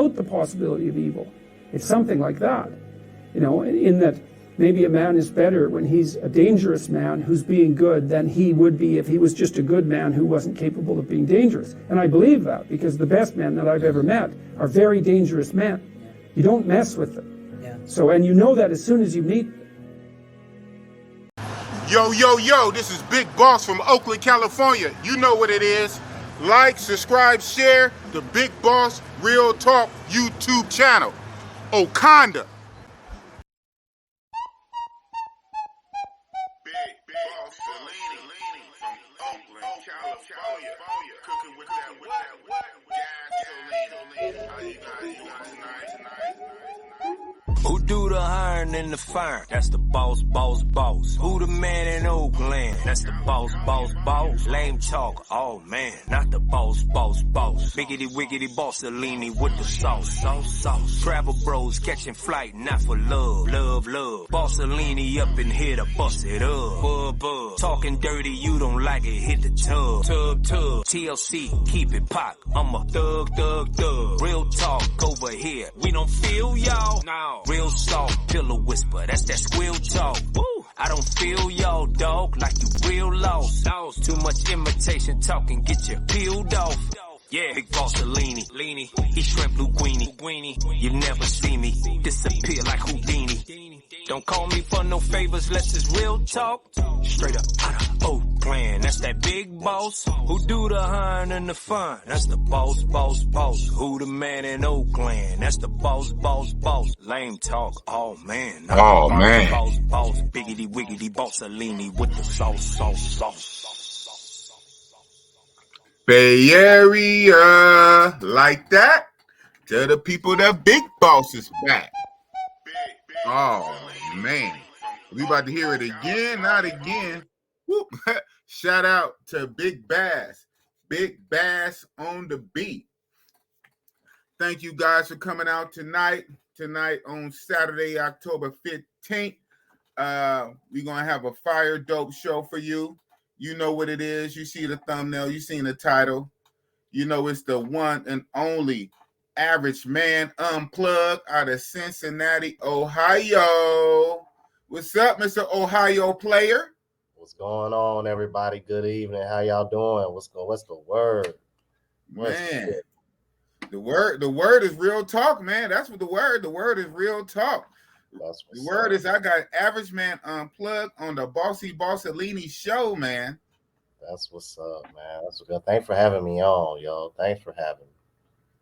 without the possibility of evil. It's something like that, in that maybe a man is better when he's a dangerous man who's being good than he would be if he was just a good man who wasn't capable of being dangerous. And I believe that because the best men that I've ever met are very dangerous men. You don't mess with them. Yeah. So, and you know that as soon as you meet them. Yo, this is Big Boss from Oakland, California. You know what it is. Like, subscribe, share the Big Boss Real Talk YouTube channel. Okanda. Big Boss from Oakland, California. Cooking with that gasoline. How you guys doing tonight? Who do the hiring and the firing? That's the boss. Who the man in Oakland? That's the boss. Lame talk, oh man, not the boss. Biggitty, Bossellini with the sauce. Travel bros catching flight, not for love. Bossellini up in here to bust it up. Bub. Talking dirty, you don't like it, hit the tub. TLC, keep it pop. I'm a thug. Real talk over here. We don't feel y'all. No. Real soft, pillow whisper, that's that squeal talk. Woo! I don't feel y'all, dog, like you real lost. Too much imitation talking, get you peeled off. Yeah, Big Bossellini, he shrimp linguine. You never see me disappear like Houdini. Don't call me for no favors, unless it's real talk. Straight up out of Oakland, that's that big boss. Who do the hiring and the fun? That's the boss. Who the man in Oakland? That's the boss. Lame talk, oh man. Boss. Biggitty, Bossellini with the sauce. Bay Area, like that. Tell the people that Big Boss is back. Oh man, we about to hear it again, not again. Whoop. Shout out to Big Bass on the beat. Thank you guys for coming out tonight on Saturday, October 15th. We're gonna have a fire dope show for you. You know what it is. You see the thumbnail. You seen the title. You know it's the one and only Average Man Unplugged out of Cincinnati, Ohio. What's up, Mr. Ohio player? What's going on, everybody? Good evening. How y'all doing? What's the word? Man, the word is real talk, man. That's what the word is real talk. The word is I got Average Man Unplugged on the Bossy Bossellini show, man. That's what's up, man. That's good. Thanks for having me on, yo. Thanks for having me.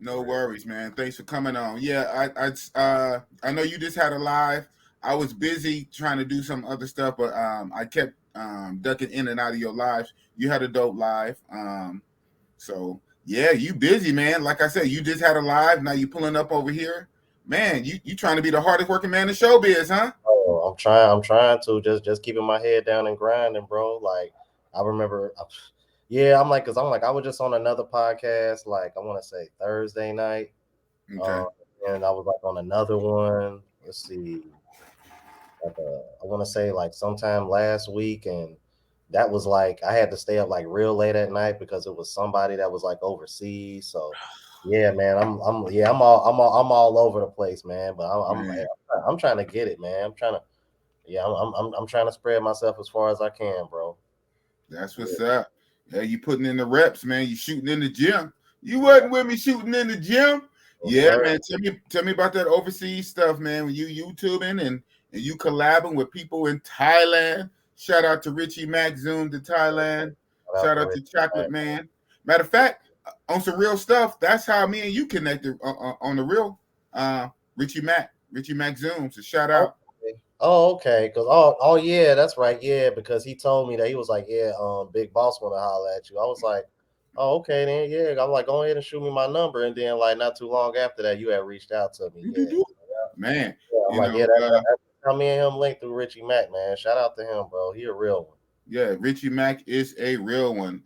No worries, man. Thanks for coming on. Yeah, I know you just had a live. I was busy trying to do some other stuff, but I kept ducking in and out of your lives. You had a dope live. So yeah, you busy, man. Like I said, you just had a live. Now you pulling up over here. Man, you trying to be the hardest working man in showbiz, huh? Oh, I'm trying to just keeping my head down and grinding, bro. Like I remember, I was just on another podcast, like I want to say Thursday night, okay. And I was like on another one. Let's see, I want to say like sometime last week, and that was like I had to stay up like real late at night because it was somebody that was like overseas. So. Yeah, man, I'm all over the place, man. But I'm trying to get it, man. I'm trying to spread myself as far as I can, bro. That's what's up. Yeah, you putting in the reps, man. You shooting in the gym. You wasn't with me shooting in the gym. Yeah, man. Tell me about that overseas stuff, man. When you YouTubing and you collabing with people in Thailand. Shout out to Richie Mac, Zoom to Thailand. Shout out to Chocolate Man. Matter of fact, on some real stuff, that's how me and you connected on the real. Richie Mac Zoom. So shout out. Oh, okay. Because yeah, that's right. Yeah, because he told me that he was like, Big Boss want to holler at you. I was like, oh, okay, then yeah. I'm like, go ahead and shoot me my number, and then like not too long after that, you had reached out to me. Yeah. Man, I'm like, that's how me and him linked through Richie Mac, man. Shout out to him, bro. He a real one. Yeah, Richie Mac is a real one.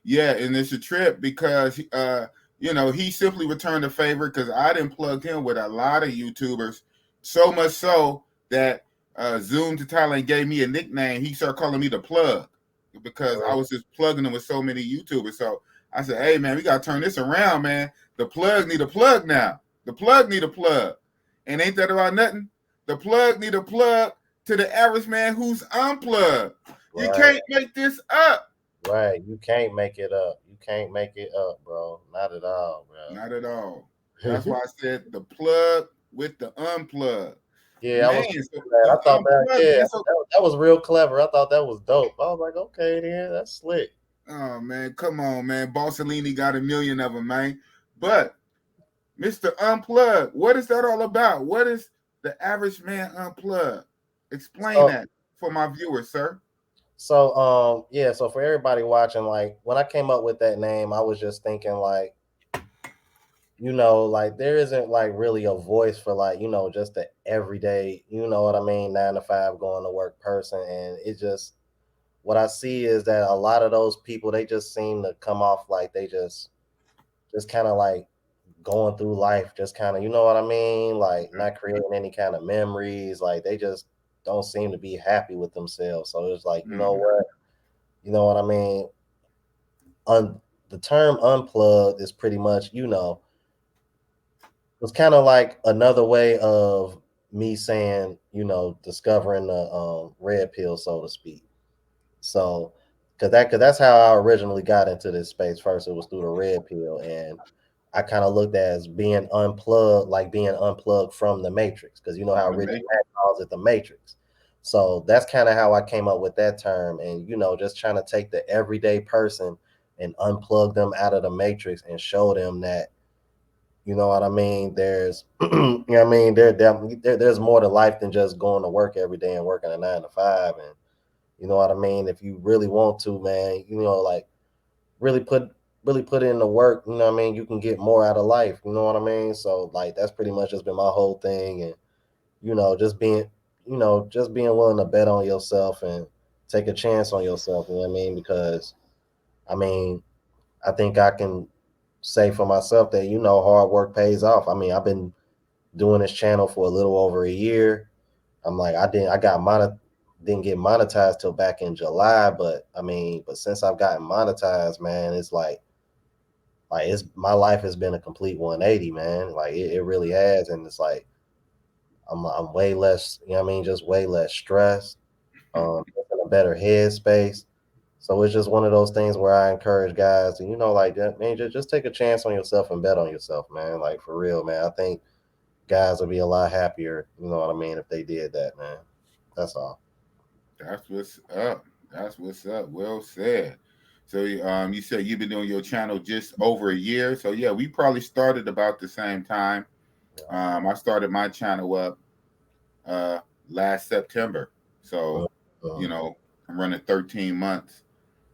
Yeah, and it's a trip because he simply returned a favor because I didn't plug him with a lot of YouTubers, so much so that Zoom to Thailand gave me a nickname. He started calling me the plug because I was just plugging him with so many YouTubers. So I said, hey man, we gotta turn this around, man. The plug need a plug now. The plug need a plug. And ain't that about nothing? The plug need a plug to the average man who's unplugged. Right. You can't make this up. Right. You can't make it up. You can't make it up, bro. Not at all, bro. Not at all. That's why I said the plug with the unplug. Yeah, Man, I thought that was real clever. I thought that was dope. I was like, okay, then that's slick. Oh man, come on, man. Bossellini got 1 million of them, man. But Mr. Unplugged, what is that all about? What is the average man unplugged? Explain that for my viewers, sir. So so for everybody watching, like when I came up with that name, I was just thinking like, like there isn't like really a voice for like, just the everyday, 9 to 5 going to work person. And it just, what I see is that a lot of those people, they just seem to come off like they just kind of like going through life, just kind of, you know what I mean? Like not creating any kind of memories. Like they just don't seem to be happy with themselves. So it's like, you know what I mean? The term unplugged is pretty much, was kind of like another way of me saying, discovering the red pill, so to speak. So, cause that's how I originally got into this space. First, it was through the red pill, and I kind of looked at as being unplugged, like being unplugged from the matrix. Cause you know how Richard calls it the matrix. So that's kind of how I came up with that term, and just trying to take the everyday person and unplug them out of the matrix and show them that, you know what I mean? There's, there's more to life than just going to work every day and working a 9 to 5. And you know what I mean? If you really want to, man, like really put in the work, you know what I mean? You can get more out of life. You know what I mean? So like, that's pretty much just been my whole thing. And, just being willing to bet on yourself and take a chance on yourself. You know what I mean? Because I think I can say for myself that, hard work pays off. I mean, I've been doing this channel for a little over a year. I'm like, didn't get monetized till back in July, but since I've gotten monetized, man, it's like my life has been a complete 180, man. Like it really has. And it's like, I'm way less, just way less stressed, in a better headspace. So it's just one of those things where I encourage guys to, like that, man, just take a chance on yourself and bet on yourself, man. Like for real, man. I think guys would be a lot happier, you know what I mean, if they did that, man. That's all. That's what's up. That's what's up. Well said. So you said you've been doing your channel just over a year. So yeah, we probably started about the same time. I started my channel up last September. So I'm running 13 months.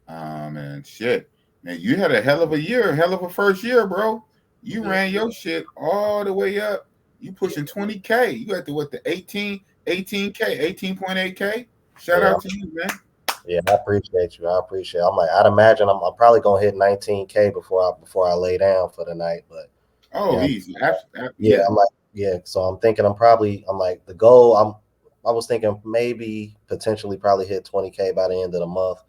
And shit, man, you had a hell of a year, hell of a first year, bro. You ran your shit all the way up. You pushing 20K. You got the 18K, 18.8K. Shout out to you, man. Yeah, I appreciate you. I'm like, I'd imagine I'm probably gonna hit 19K before I lay down for the night. But easy. Yeah, I'm like, so I'm thinking I'm like the goal. I was thinking maybe potentially probably hit 20K by the end of the month.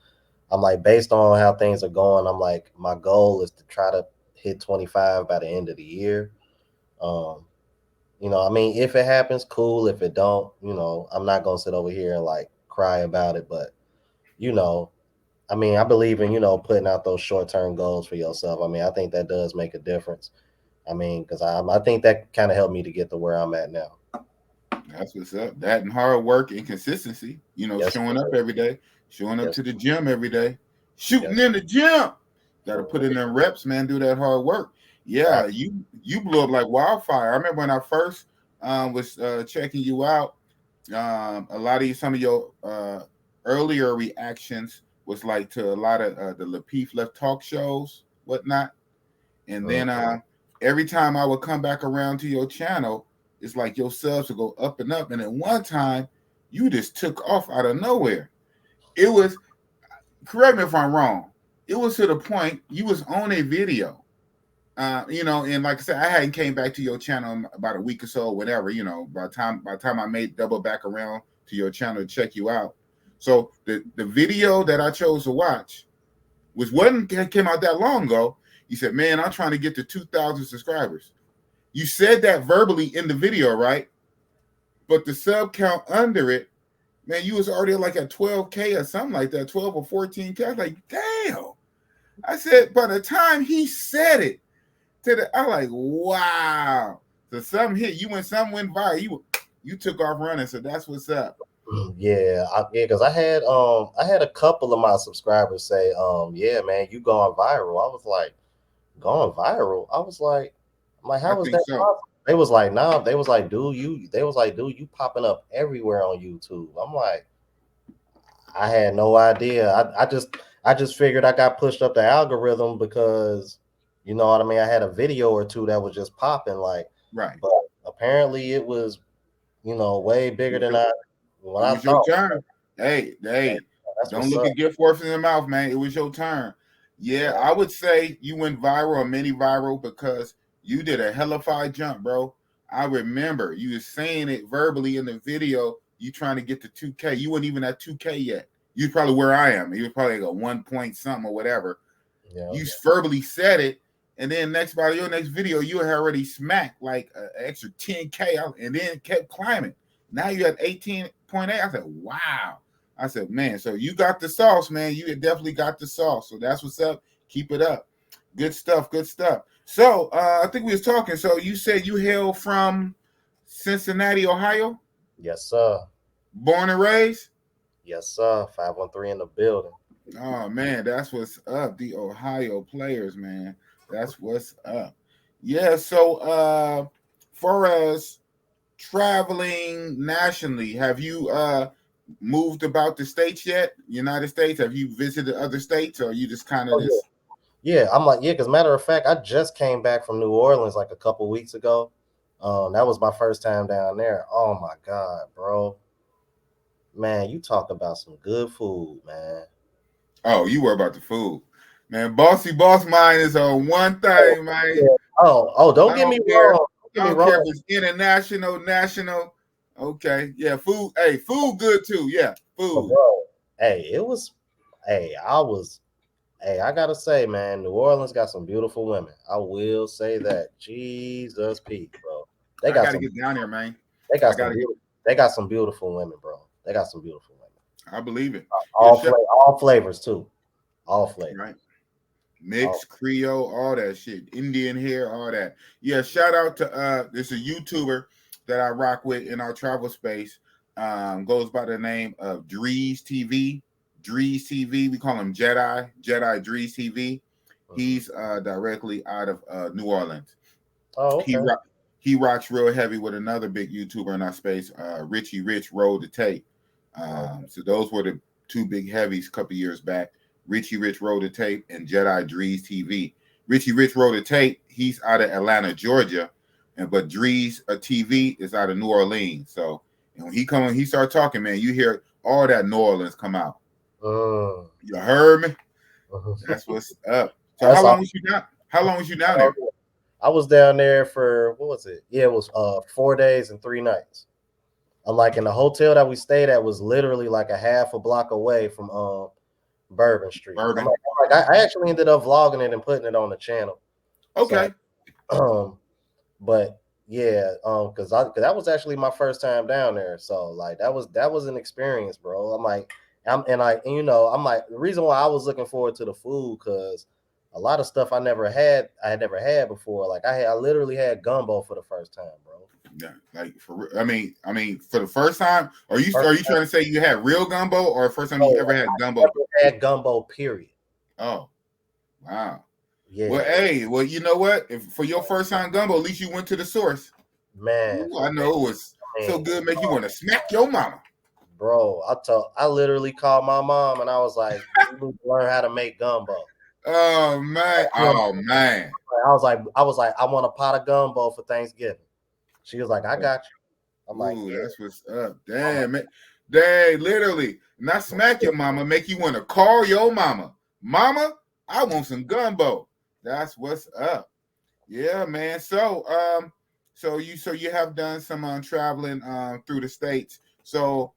I'm like, based on how things are going, I'm like, my goal is to try to hit 25 by the end of the year. If it happens, cool. If it don't, I'm not gonna sit over here and like cry about it. But I believe in, putting out those short-term goals for yourself. I think that does make a difference. Because I think that kind of helped me to get to where I'm at now. That's what's up. That and hard work and consistency, showing up every day. Showing up to the gym every day, shooting in the gym. Got to put in them reps, man. Do that hard work. Yeah, you blew up like wildfire. I remember when I first was checking you out. A lot of some of your earlier reactions was like to a lot of the Lapeef Left talk shows, whatnot. And then every time I would come back around to your channel, it's like your subs would go up and up. And at one time, you just took off out of nowhere. It was, correct me if I'm wrong, it was to the point you was on a video, and like I said, I hadn't came back to your channel about a week or so, or whatever, by the time I made double back around to your channel to check you out. So the video that I chose to watch came out that long ago. You said, man, I'm trying to get to 2,000 subscribers. You said that verbally in the video, right? But the sub count under it, man, you was already like at 12K or something like that, 12 or 14K. I was like, damn. I said, by the time he said it, I'm like, wow. So something hit you when something went viral. You took off running. So that's what's up. Yeah, because I had a couple of my subscribers say, yeah, man, you going viral. I was like, going viral. I was like, how was that possible? They was like, nah. They was like, dude, you popping up everywhere on YouTube. I'm like, I had no idea. I just figured I got pushed up the algorithm because, you know what I mean. I had a video or two that was just popping, like, right. But apparently, it was, you know, way bigger than I. When it was your turn. Hey, don't look a gift horse in the mouth, man. It was your turn. Yeah, I would say you went viral or mini viral because you did a hellified jump, bro. I remember you were saying it verbally in the video. You trying to get to 2K. You weren't even at 2K yet. You probably where I am. You was probably like a 1 point something or whatever. Yeah, you verbally said it, and then your next video, you had already smacked like an extra 10K out, and then kept climbing. Now you at 18.8. I said, wow. I said, man, so you got the sauce, man. You definitely got the sauce. So that's what's up. Keep it up. Good stuff. Good stuff. So I think we was talking. So you said you hail from Cincinnati, Ohio? Yes, sir. Born and raised? Yes, sir. 513 in the building. Oh, man, that's what's up. The Ohio players, man. That's what's up. Yeah, so far as traveling nationally, have you moved about the states yet? United States? Have you visited other states, or you just kind of just? Yeah, I'm like, yeah, because matter of fact, I just came back from New Orleans like a couple weeks ago. That was my first time down there. Oh my God, bro. Man, you talk about some good food, man. Oh, you worry about the food. Man, Bossy Boss Mind is on one thing, man. Yeah. Oh, don't get me wrong. I don't care if it's international, national. Okay. Yeah, food. Hey, food good too. Yeah, food. Bro, I gotta say, man, New Orleans got some beautiful women. I will say that. Jesus Pete, bro. I gotta get down there, man. They got some beautiful women, bro. They got some beautiful women. I believe it. All flavors too. All flavors. Right. Mixed, Creole, all that shit. Indian hair, all that. Yeah, shout out to there's a YouTuber that I rock with in our travel space. Goes by the name of Drees TV. Drees TV. We call him Jedi Drees TV. He's directly out of New Orleans. Oh, okay. He rocks real heavy with another big YouTuber in our space, Richie Rich Roll the Tape. So those were the two big heavies a couple years back. Richie Rich Roll the Tape and Jedi Drees TV. Richie Rich Roll the Tape, he's out of Atlanta, Georgia, but Drees TV is out of New Orleans. So and when he start talking, man, you hear all that New Orleans come out. You heard me? That's what's up. So how long was you down there? I was down there for, what was it? Yeah, it was 4 days and 3 nights. I'm like, in the hotel that we stayed at was literally like a half a block away from Bourbon Street. I actually ended up vlogging it and putting it on the channel. Okay. So, but yeah, because that was actually my first time down there. So like that was an experience, bro. I'm like, the reason why I was looking forward to the food, because a lot of stuff I had never had before. Like I literally had gumbo for the first time, bro. Yeah, like I mean, for the first time, are you trying to say you had real gumbo, or first time you ever had gumbo? I never had gumbo, period. Oh, wow. Yeah. Well, you know what? If for your first time gumbo, at least you went to the source. Man, I know it was so good, make you want to smack your mama. Bro, I literally called my mom and I was like, "You need to learn how to make gumbo." Oh man. I was like, I want a pot of gumbo for Thanksgiving. She was like, I got you. I'm like, ooh, that's what's up. Damn, man. Dang, literally, not smack your mama, make you want to call your mama. Mama, I want some gumbo. That's what's up. Yeah, man. So you have done some traveling through the states. So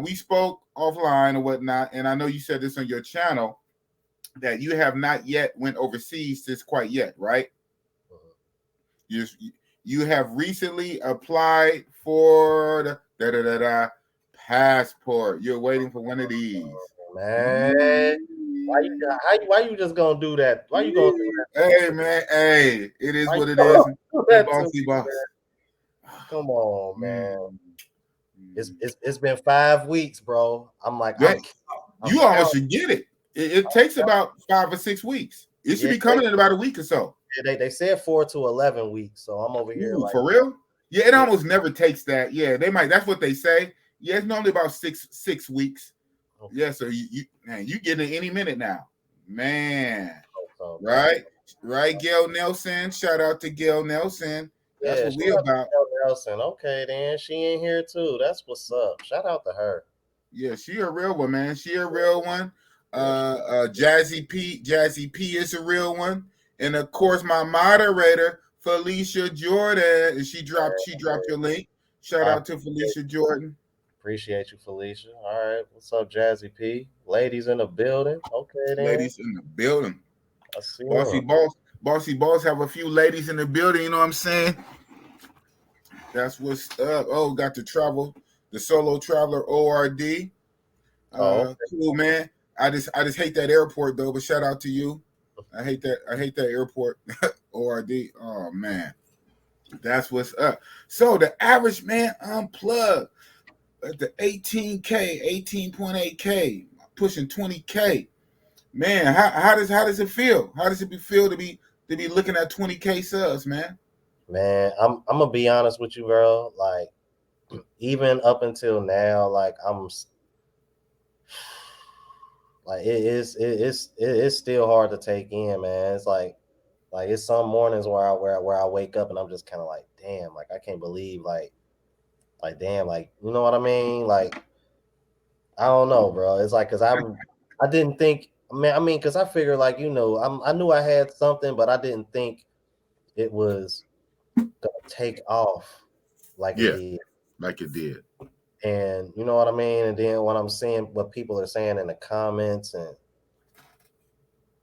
we spoke offline or whatnot, and I know you said this on your channel. that you have not yet went overseas just quite yet, right? You have recently applied for the passport. You're waiting for one of these. Man, why you just gonna do that? Why you gonna do that? Hey man, hey, it is what it is. Bossy boss. Come on, man. It's been 5 weeks, bro. I'm like, you almost should get it. It takes about 5 or 6 weeks. It should be coming in about a week or so. They said 4 to 11 weeks, so I'm over here. Like, for real? Yeah, it almost never takes that. Yeah, they might. That's what they say. Yeah, it's normally about six weeks. Okay. Yeah, so you get it any minute now, man. Right, Gail Nelson. Shout out to Gail Nelson. That's what we about. Gail Nelson. Okay, then she in here too. That's what's up. Shout out to her. Yeah, she a real one, man. She a real one. Jazzy P is a real one. And of course, my moderator, Felicia Jordan, she dropped your link. Shout out to Felicia Jordan. Appreciate you, Felicia. All right, what's up, Jazzy P? Ladies in the building. Okay, then. Ladies in the building. I see. Bossy boss have a few ladies in the building. You know what I'm saying? That's what's up. Oh, got the solo traveler ORD. Cool, man. I just hate that airport though. But shout out to you. I hate that airport. ORD. Oh man, that's what's up. So the average man unplugged at the 18.8K, pushing 20K. Man, how does it feel? How does it feel to be looking at 20K subs, man? Man, I'm gonna be honest with you, bro. Like, even up until now, like I'm. Like it's still hard to take in, man. It's like it's some mornings where I wake up and I'm just kind of like, damn, like I can't believe, like damn, like, you know what I mean? Like, I don't know, bro. It's like, cause I didn't think, man. Cause I figured, like, you know, I knew I had something, but I didn't think it was gonna take off like it did. Like it did. And you know what I mean? And then when I'm seeing what people are saying in the comments, and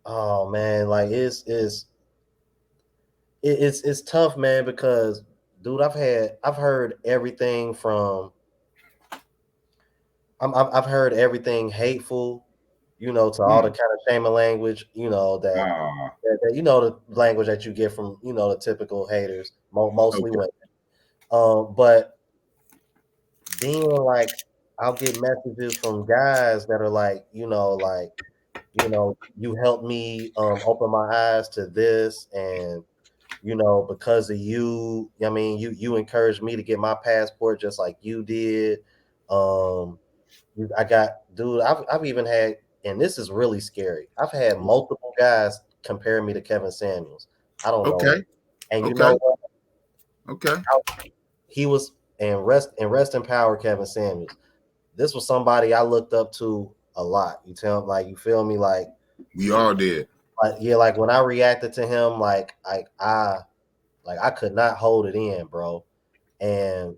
oh man, like it's tough, man, because dude, I've heard everything from I've heard everything hateful, you know, to all the kind of shaming language, you know, that you know, the language that you get from, you know, the typical haters, mostly women. But then, like, I'll get messages from guys that are like, you know, you helped me open my eyes to this, and you know, because of you, I mean, you encouraged me to get my passport just like you did. I've even had, and this is really scary, I've had multiple guys compare me to Kevin Samuels. I don't know. And you know what? Okay. He was, and rest in power, Kevin Samuels. This was somebody I looked up to a lot. You feel me? Like, we all did. Like, yeah, like when I reacted to him, like I could not hold it in, bro. And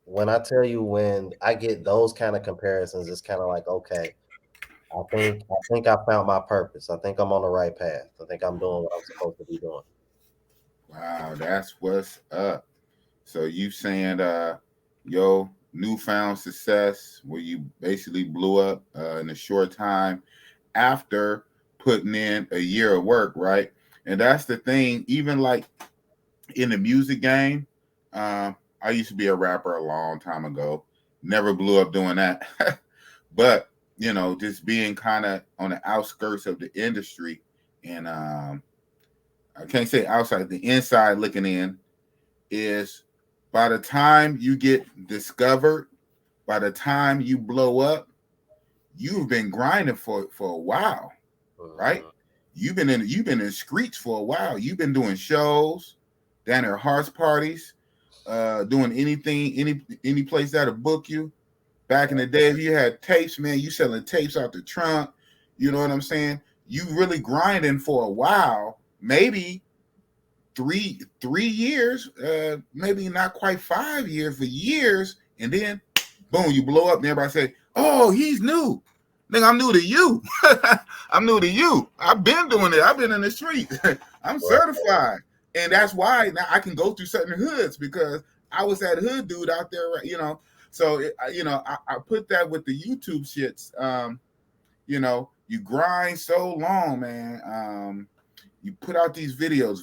when I tell you, when I get those kind of comparisons, it's kind of like, okay, I think I found my purpose. I think I'm on the right path. I think I'm doing what I'm supposed to be doing. Wow, that's what's up. So you saying your newfound success where you basically blew up in a short time after putting in a year of work, right? And that's the thing, even like in the music game, I used to be a rapper a long time ago, never blew up doing that. But, you know, just being kind of on the outskirts of the industry, and I can't say outside, the inside looking in, is by the time you get discovered, by the time you blow up, you've been grinding for a while, right? You've been in the streets for a while. You've been doing shows, down at Hearts parties, doing anything, any place that'll book you. Back in the day, if you had tapes, man, you selling tapes out the trunk. You know what I'm saying? You really grinding for a while, maybe 3 years, maybe not quite 5 years, for years, and then boom, you blow up, and everybody say, "Oh, he's new." Nigga, I'm new to you. I'm new to you. I've been doing it. I've been in the streets. I'm certified. And that's why now I can go through certain hoods because I was that hood dude out there, you know. So, I put that with the YouTube shits. You grind so long, man. You put out these videos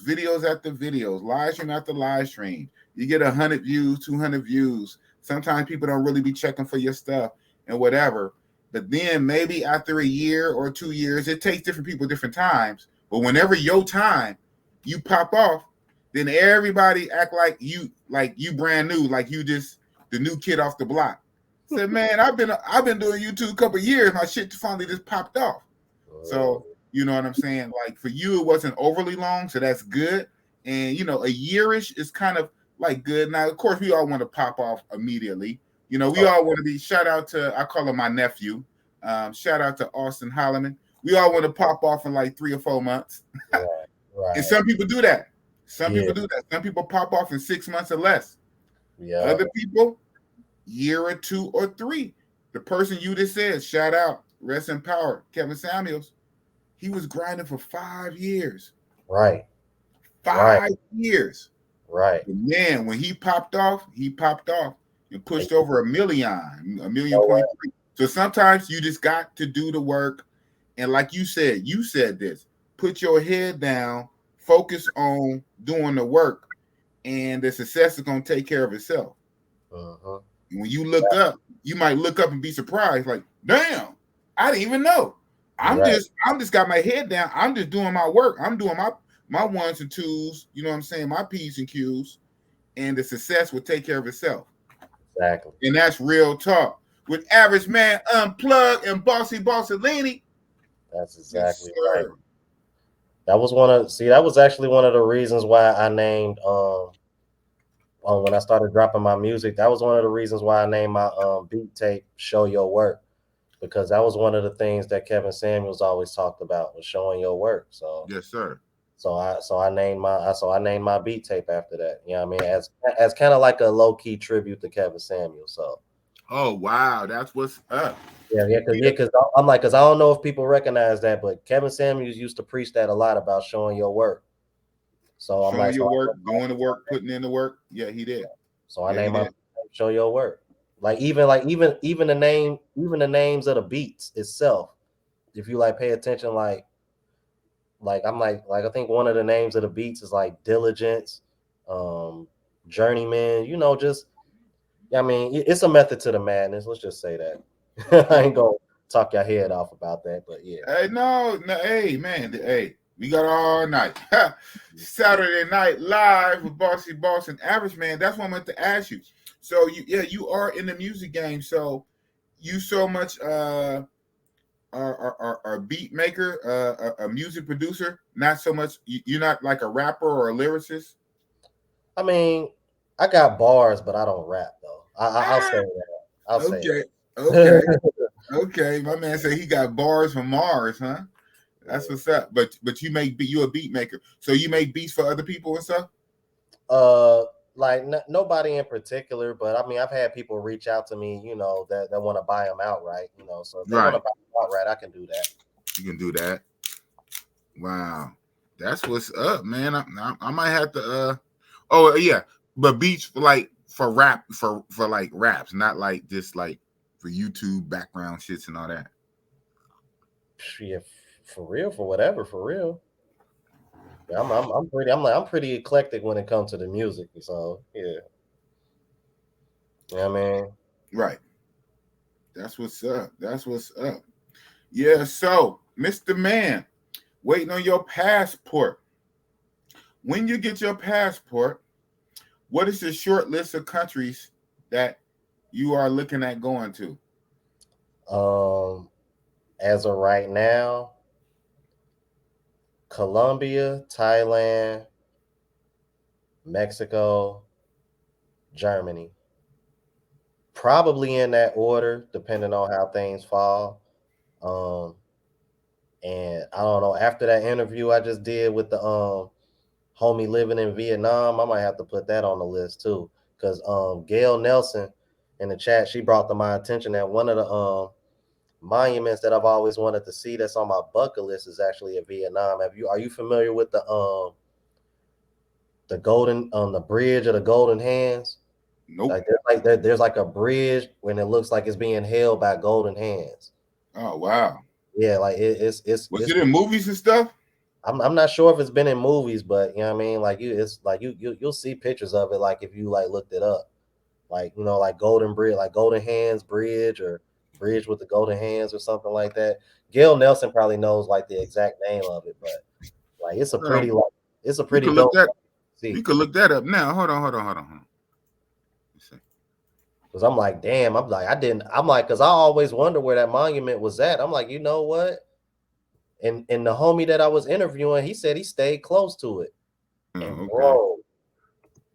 after videos, live stream after live stream. You get 100 views, 200 views. Sometimes people don't really be checking for your stuff and whatever. But then maybe after a year or 2 years, it takes different people different times. But whenever your time, you pop off, then everybody act like you brand new, like you just the new kid off the block. Said, man, I've been doing YouTube a couple of years. My shit finally just popped off. So you know what I'm saying? Like for you, it wasn't overly long, so that's good. And a yearish is kind of like good. Now, of course, we all want to pop off immediately. We all want to be. Shout out to I call him my nephew. Shout out to Austin Holloman. We all want to pop off in like 3 or 4 months. Right. And some people do that. Some people do that. Some people pop off in 6 months or less. Yeah. Other people, year or 2 or 3. The person you just said, shout out, rest in power, Kevin Samuels. He was grinding for 5 years. Right. 5 years. Right. And then when he popped off and pushed over 1.3. So sometimes you just got to do the work. And like you said this, put your head down, focus on doing the work, and the success is going to take care of itself. Uh-huh. When you look up, you might look up and be surprised, like, damn, I didn't even know. I'm just got my head down. I'm just doing my work. I'm doing my ones and twos, you know what I'm saying, my P's and Q's, and the success will take care of itself. Exactly. And that's real talk. With Average Man Unplugged and Bossy Bossellini. That's exactly right. That was actually one of the reasons why I named when I started dropping my music, that was one of the reasons why I named my beat tape Show Your Work, because that was one of the things that Kevin Samuels always talked about, was showing your work. So yes, sir. So I named my beat tape after that. You know what I mean? As kind of like a low key tribute to Kevin Samuels. So. Oh wow, that's what's up. Because I don't know if people recognize that, but Kevin Samuels used to preach that a lot about showing your work. So I'm like, your work, doing the work, putting in the work. Yeah, he did. So I named my Show Your Work. Even the names of the beats itself. If you pay attention, I think one of the names of the beats is like Diligence, Journeyman. It's a method to the madness. Let's just say that. I ain't gonna talk your head off about that, but yeah. Hey, no, hey man, hey, we got all night. Saturday Night Live with Bossy Boss and Average Man. That's what I meant to ask you. So you are in the music game. So you so much are a beat maker, a music producer. Not so much. You're not like a rapper or a lyricist. I mean, I got bars, but I don't rap though. I'll say that. I'll say that. Okay. My man said he got bars from Mars, huh? That's what's up. But you a beat maker, so you make beats for other people and stuff. Nobody in particular, but I mean, I've had people reach out to me, that want to buy them outright, So if they want to buy them outright, I can do that. You can do that. Wow, that's what's up, man. I might have to. Oh yeah, but beats for rap for like raps, not like just like for YouTube background shits and all that. Yeah, for real. Yeah, I'm pretty eclectic when it comes to the music. So yeah. Yeah, man. Right. That's what's up. Yeah. So, Mr. Man, waiting on your passport. When you get your passport, what is the short list of countries that you are looking at going to? As of right now, Colombia, Thailand, Mexico, Germany. Probably in that order, depending on how things fall. And I don't know, after that interview I just did with the homie living in Vietnam, I might have to put that on the list too. Because Gail Nelson in the chat, she brought to my attention that one of monuments that I've always wanted to see that's on my bucket list is actually in Vietnam. Are you familiar with the golden the bridge of the Golden Hands? Nope. There's like a bridge when it looks like it's being held by golden hands. Oh wow. Yeah, like it's Was it in movies and stuff? I'm not sure if it's been in movies, but you know what I mean. Like you'll see pictures of it. Like if you like looked it up, like like Golden Bridge, like Golden Hands Bridge or Bridge with the Golden Hands or something like that. Gail Nelson probably knows like the exact name of it, but like it's a pretty dope. You could look that up now. Hold on. Because I'm like, damn, I'm like, because I always wonder where that monument was at. I'm like, you know what? And the homie that I was interviewing, he said he stayed close to it. And okay. bro,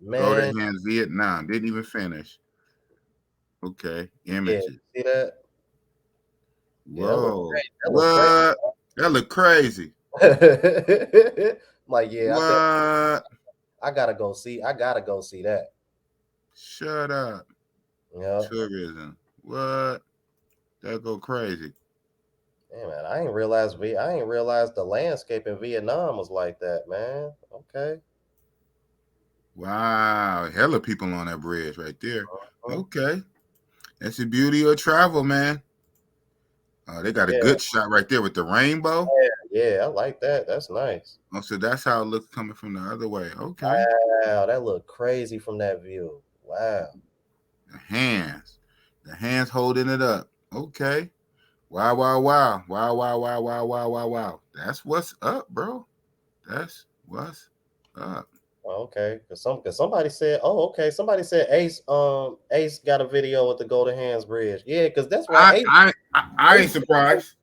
man. Golden Hands, Vietnam. Didn't even finish. Okay. Images. Yeah, see that? Whoa. Yeah, that look crazy. Like, yeah, what? I gotta go see that. Shut up. Yeah. Tourism. What? That go crazy. Yeah, man, I ain't realized the landscape in Vietnam was like that, man. Okay. Wow. Hella people on that bridge right there. Okay. That's the beauty of travel, man. They got a good shot right there with the rainbow. Yeah, I like that. That's nice. Oh, so that's how it looks coming from the other way. Okay. Wow, that looked crazy from that view. Wow. The hands holding it up. Okay. Wow. That's what's up, bro. That's what's up. Okay, because somebody said, somebody said Ace got a video with the Golden Hands Bridge. Yeah, because that's why I ain't surprised.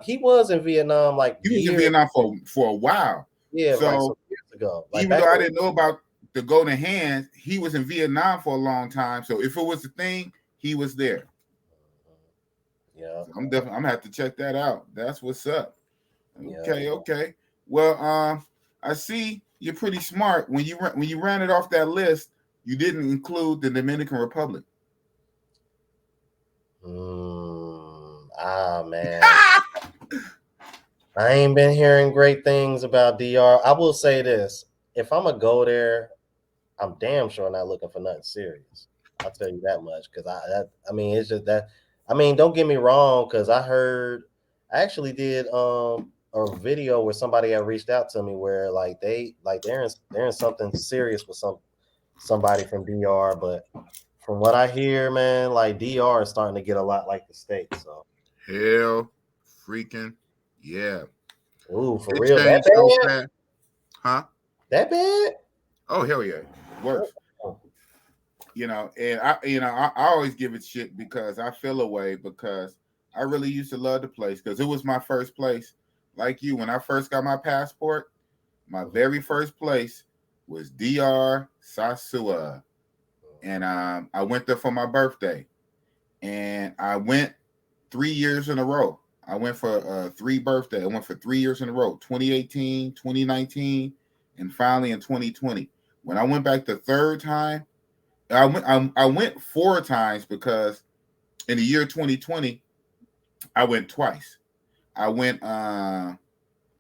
He was in Vietnam he was in Vietnam for a while. Yeah, so like some years ago. Even though I didn't know about the Golden Hands, he was in Vietnam for a long time. So if it was a thing, he was there. Yeah, so I'm gonna have to check that out. That's what's up. Okay, yeah. okay. Well, I see you're pretty smart. When you ran it off that list, you didn't include the Dominican Republic. Man. I ain't been hearing great things about DR. I will say this: if I'm gonna go there, I'm damn sure not looking for nothing serious. I'll tell you that much. Because it's just that. I mean, don't get me wrong. Because I actually did a video where somebody had reached out to me where they're in something serious with somebody from DR. But from what I hear, man, like DR is starting to get a lot like the States. So hell, freaking yeah. Ooh, for real? That bad? Huh? That bad? Oh hell yeah, worse. And I always give it shit because I feel away because I really used to love the place because it was my first place. Like you, when I first got my passport, my very first place was DR Sasua, and I went there for my birthday, and I went 3 years in a row. I went for 3 birthdays. I went for 3 years in a row, 2018, 2019, and finally in 2020. When I went back the third time, I went 4 times because in the year 2020, I went twice. I went, I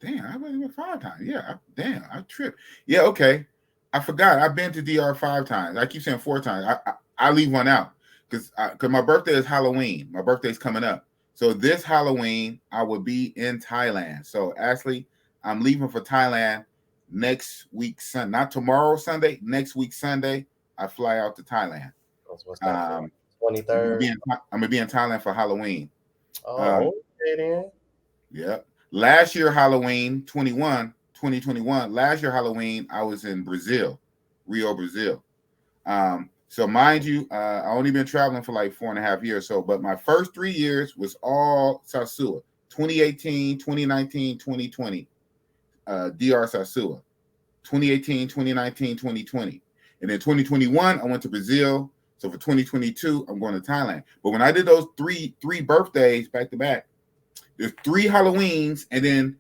went 5 times. Yeah, I tripped. Yeah, okay. I forgot. I've been to DR 5 times. I keep saying 4 times. I leave one out because my birthday is Halloween. My birthday's coming up. So this Halloween, I will be in Thailand. So Ashley, I'm leaving for Thailand next week, not tomorrow, Sunday. Next week, Sunday, I fly out to Thailand. What's that? 23rd. I'm gonna be in Thailand for Halloween. Oh, okay then. Yeah. Last year Halloween, 2021. Last year Halloween, I was in Brazil, Rio, Brazil. So mind you, I only been traveling for like 4.5 years. But my first 3 years was all Sasua. 2018, 2019, 2020. DR Sasua. 2018, 2019, 2020. And then 2021, I went to Brazil. So for 2022, I'm going to Thailand. But when I did those three birthdays back to back, there's 3 Halloweens and then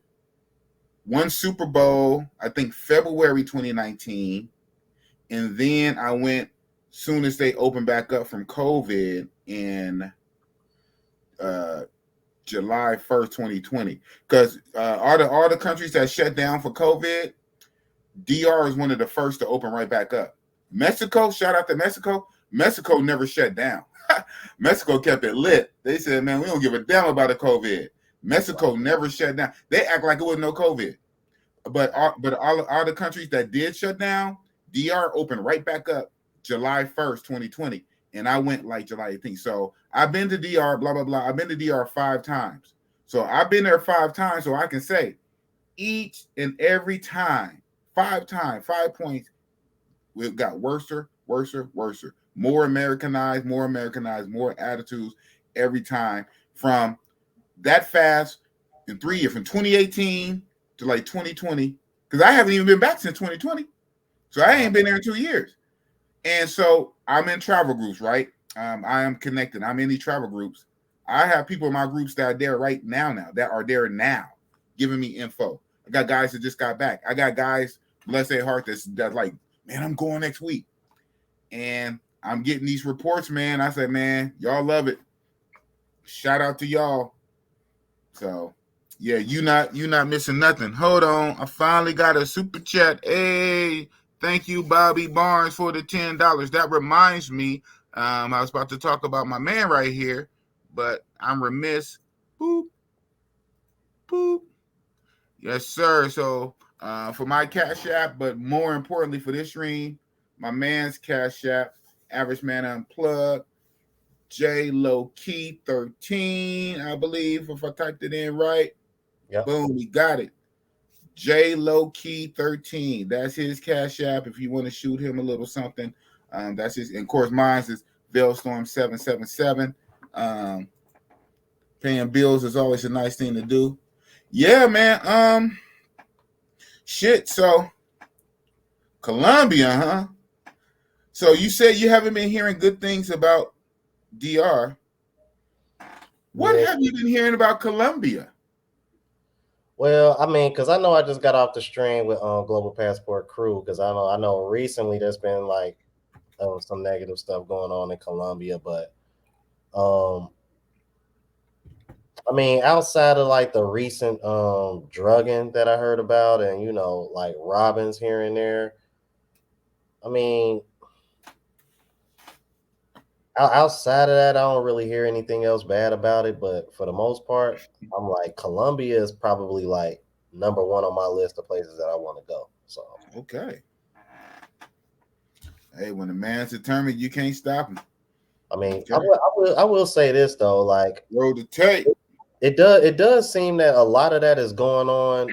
1 Super Bowl, I think February 2019. And then I went soon as they opened back up from COVID in July 1st, 2020. Because all the countries that shut down for COVID, DR is one of the first to open right back up. Mexico, shout out to Mexico. Mexico never shut down. Mexico kept it lit. They said, man, we don't give a damn about the COVID. Mexico never shut down. They act like it was no COVID. But all the countries that did shut down, DR opened right back up July 1st, 2020. And I went like July 18th. So I've been to DR, blah, blah, blah. I've been to DR 5 times. So I've been there 5 times. So I can say each and every time, 5 times, 5 points, we've got worser. More Americanized, more attitudes every time from that fast in 3 years, from 2018 to like 2020, because I haven't even been back since 2020. So I ain't been there in 2 years. And so I'm in travel groups, right? I am connected. I'm in these travel groups. I have people in my groups that are there right now, that are there now, giving me info. I got guys that just got back. I got guys, bless their heart, that's like, man, I'm going next week. And I'm getting these reports, man. I said, man, y'all love it. Shout out to y'all. So yeah, you not missing nothing. Hold on. I finally got a super chat. Hey, thank you, Bobby Barnes, for the $10. That reminds me, I was about to talk about my man right here, but I'm remiss. Boop. Boop. Yes, sir. So for my Cash App, but more importantly for this stream, my man's Cash App, Average Man Unplugged, J Low Key 13, I believe, if I typed it in right. Yep. Boom, we got it. J Low Key 13. That's his Cash App. If you want to shoot him a little something, that's his. And of course, mine is Veilstorm 777. Paying bills is always a nice thing to do. Yeah, man. Shit. So Colombia, huh? So you said you haven't been hearing good things about DR. What have you been hearing about Colombia? Well, I mean, because I know I just got off the stream with Global Passport Crew, because I know recently there's been like some negative stuff going on in Colombia, but I mean, outside of like the recent drugging that I heard about, and like robins here and there, I mean, outside of that, I don't really hear anything else bad about it. But for the most part, I'm like, Colombia is probably like number 1 on my list of places that I want to go. So okay. Hey, when a man's determined, you can't stop him. I mean, okay. I will say this though, like roll the tape. It does seem that a lot of that is going on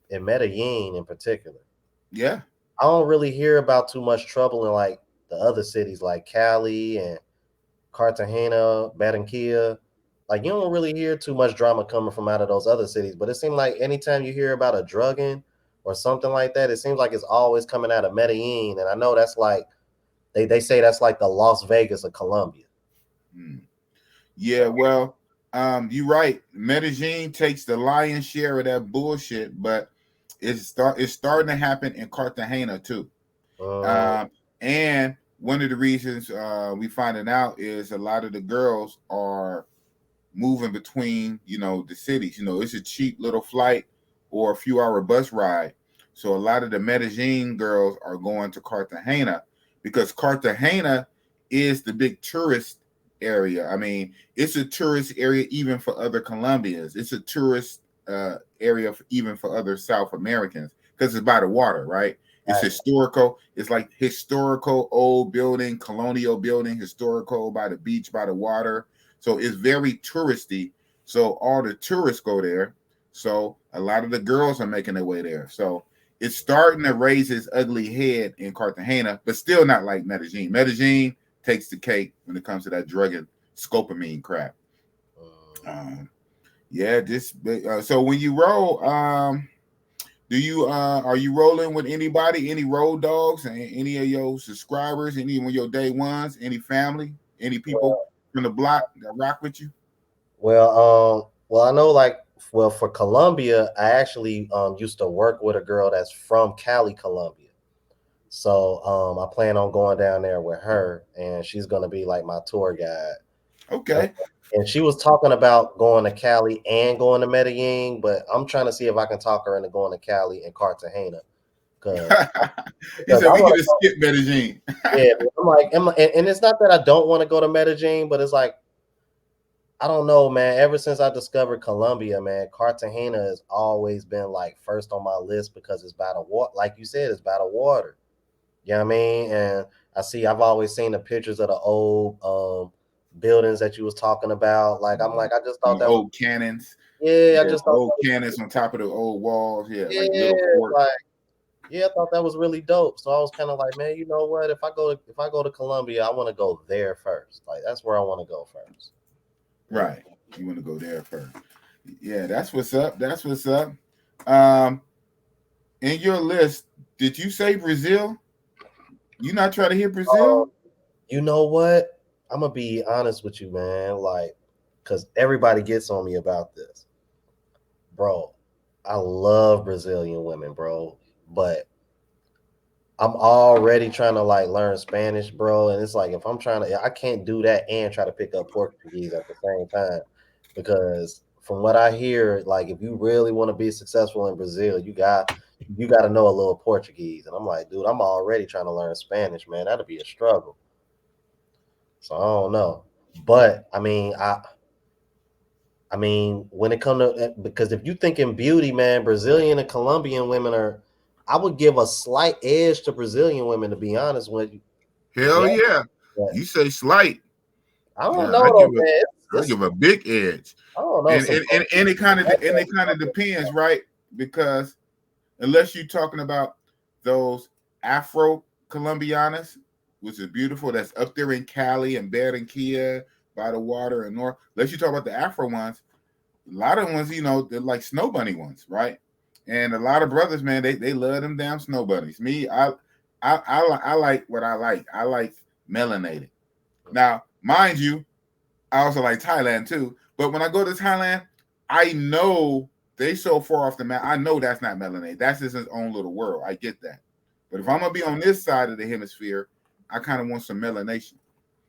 in Medellin in particular. Yeah. I don't really hear about too much trouble in like the other cities like Cali and Cartagena, Barranquilla. Like you don't really hear too much drama coming from out of those other cities. But it seems like anytime you hear about a drugging or something like that, it seems like it's always coming out of Medellin. And I know that's like they say that's like the Las Vegas of Colombia. Yeah, well, you're right. Medellin takes the lion's share of that bullshit, but it's starting to happen in Cartagena too. And one of the reasons we finding out is a lot of the girls are moving between, the cities. It's a cheap little flight or a few hour bus ride. So a lot of the Medellin girls are going to Cartagena because Cartagena is the big tourist area. I mean, it's a tourist area even for other Colombians. It's a tourist area even for other South Americans because it's by the water, right? It's historical. It's like historical old building, colonial building, historical by the beach, by the water. So it's very touristy. So all the tourists go there. So a lot of the girls are making their way there. So it's starting to raise its ugly head in Cartagena, but still not like Medellin. Medellin takes the cake when it comes to that drug and scopamine crap. So when you roll, are you rolling with anybody, any road dogs, and any of your subscribers, any of your day ones, any family, any people from the block that rock with you? Well, I know for Colombia, I actually used to work with a girl that's from Cali, Colombia. So I plan on going down there with her, and she's gonna be like my tour guide. Okay. And she was talking about going to Cali and going to Medellin, but I'm trying to see if I can talk her into going to Cali and Cartagena. Because He said I we could want have skipped Medellin. yeah, I'm like, and it's not that I don't want to go to Medellin, but it's like, I don't know, man. Ever since I discovered Colombia, man, Cartagena has always been like first on my list because it's by the water. Like you said, it's by the water. You know what I mean? And I've always seen the pictures of the old buildings that you was talking about. Like, I'm like, I just thought that was, Old cannons. yeah, I Yeah, just thought old that was, cannons on top of the old walls. Yeah, like yeah, little fort. like, yeah, I thought that was really dope. So I was kind of like, man, you know what? If I go to Colombia, I want to go there first. Like, that's where I want to go first. Right. You want to go there first. Yeah, that's what's up. That's what's up. In your list, did you say Brazil? You not trying to hear Brazil? You know what? I'm gonna be honest with you, man. Like, because everybody gets on me about this, bro. I love Brazilian women, bro, but I'm already trying to like learn Spanish, bro. And it's like if I'm trying to, I can't do that and try to pick up Portuguese at the same time because from what I hear, like if you really want to be successful in Brazil, you got to know a little Portuguese. And I'm like, dude, I'm already trying to learn Spanish, man. That'll be a struggle. So I don't know, but I mean, when it comes to because if you think in beauty, man, Brazilian and Colombian women are, I would give a slight edge to Brazilian women, to be honest with you. Hell yeah. But You say slight. I don't Yeah, know though, man. I give a big edge. I don't know. And it kind of depends, right? Because unless you're talking about those Afro Colombianas, which is beautiful, that's up there in Cali and Barranquilla by the water and north. Unless you talk about the Afro ones, a lot of ones, you know, they're like snow bunny ones, right? And a lot of brothers, man, they love them damn snow bunnies. Me, I like what I like. I like melanated. Now, mind you, I also like Thailand too. But when I go to Thailand, I know they so far off the map. I know that's not melanated. That's just his own little world. I get that. But if I'm gonna be on this side of the hemisphere, I kind of want some melanation.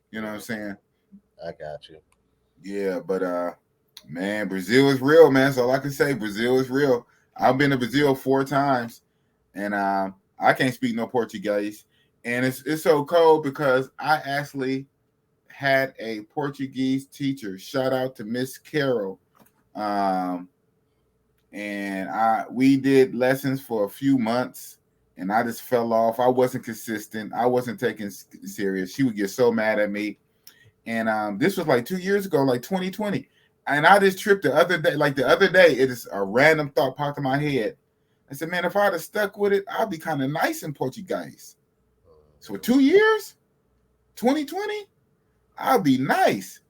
You know what I'm saying? I got you. Yeah, but man, Brazil is real, man. So all I can say, Brazil is real. I've been to Brazil 4 times, and I can't speak no Portuguese, and it's so cold because I actually had a Portuguese teacher. Shout out to Miss Carol, and we did lessons for a few months, and I just fell off. I wasn't consistent. I wasn't taking serious. She would get so mad at me. And this was like 2 years ago, like 2020. And I just tripped the other day. Like the other day, it is a random thought popped in my head. I said, man, if I'd have stuck with it, I'd be kind of nice in Portuguese. So for 2 years, 2020, I'll be nice.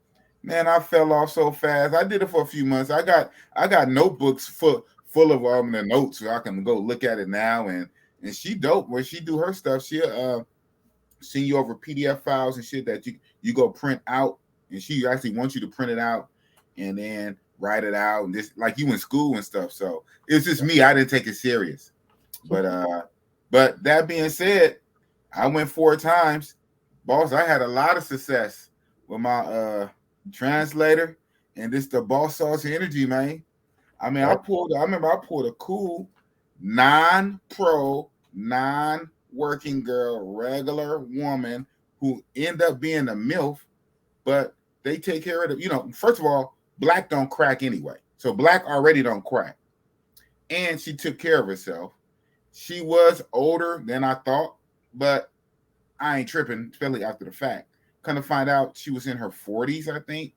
Man, I fell off so fast. I did it for a few months. I got notebooks full of the notes so I can go look at it now. And she dope. When she do her stuff, she'll send you over PDF files and shit that you go print out, and she actually wants you to print it out and then write it out, and this like you in school and stuff. So it's just me. I didn't take it serious. But that being said, I went 4 times. Boss, I had a lot of success with my translator, and this the boss sauce energy, man. I mean, I remember I pulled a cool non-pro, non-working girl, regular woman who end up being a MILF, but they take care of the, first of all, black don't crack anyway. So black already don't crack. And she took care of herself. She was older than I thought, but I ain't tripping, especially after the fact. Kind of find out she was in her 40s, I think.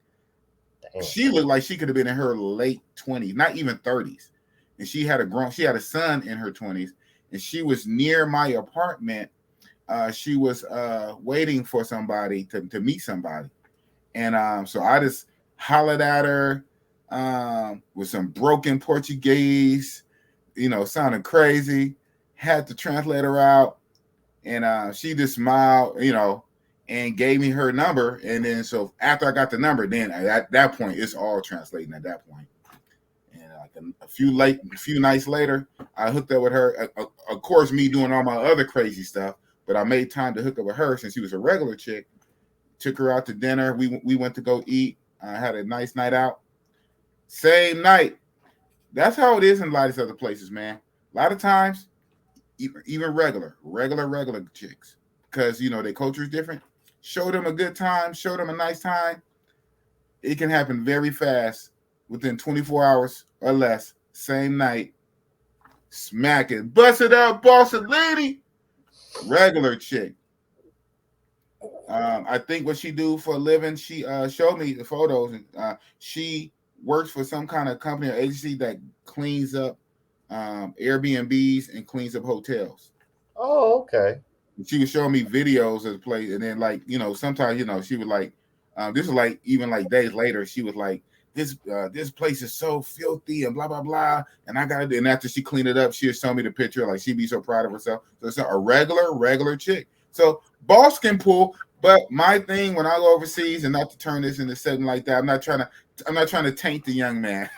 Damn. She looked like she could have been in her late 20s, not even 30s. And she had a son in her 20s, and she was near my apartment. She was waiting for somebody to meet somebody. And so I just hollered at her with some broken Portuguese, sounding crazy, had the translator out, and she just smiled, and gave me her number. And then so after I got the number, then at that point, it's all translating at that point. And like a few nights later, I hooked up with her. Of course, me doing all my other crazy stuff, but I made time to hook up with her since she was a regular chick. Took her out to dinner. We went to go eat. I had a nice night out. Same night. That's how it is in a lot of these other places, man. A lot of times, even regular chicks, because their culture is different. Show them a good time, show them a nice time. It can happen very fast, within 24 hours or less. Same night, smacking, bust it out, bossy lady. Regular chick. I think what she do for a living, she showed me the photos. She works for some kind of company or agency that cleans up Airbnbs and cleans up hotels. Oh, okay. She was showing me videos of the place, and then sometimes she would this is even days later, she was like, this place is so filthy and blah blah blah, and I got it. And after she cleaned it up, she would show me the picture, like she'd be so proud of herself. So it's a regular chick. So boss can pull, but my thing when I go overseas, and not to turn this into something like that, I'm not trying to taint the young man.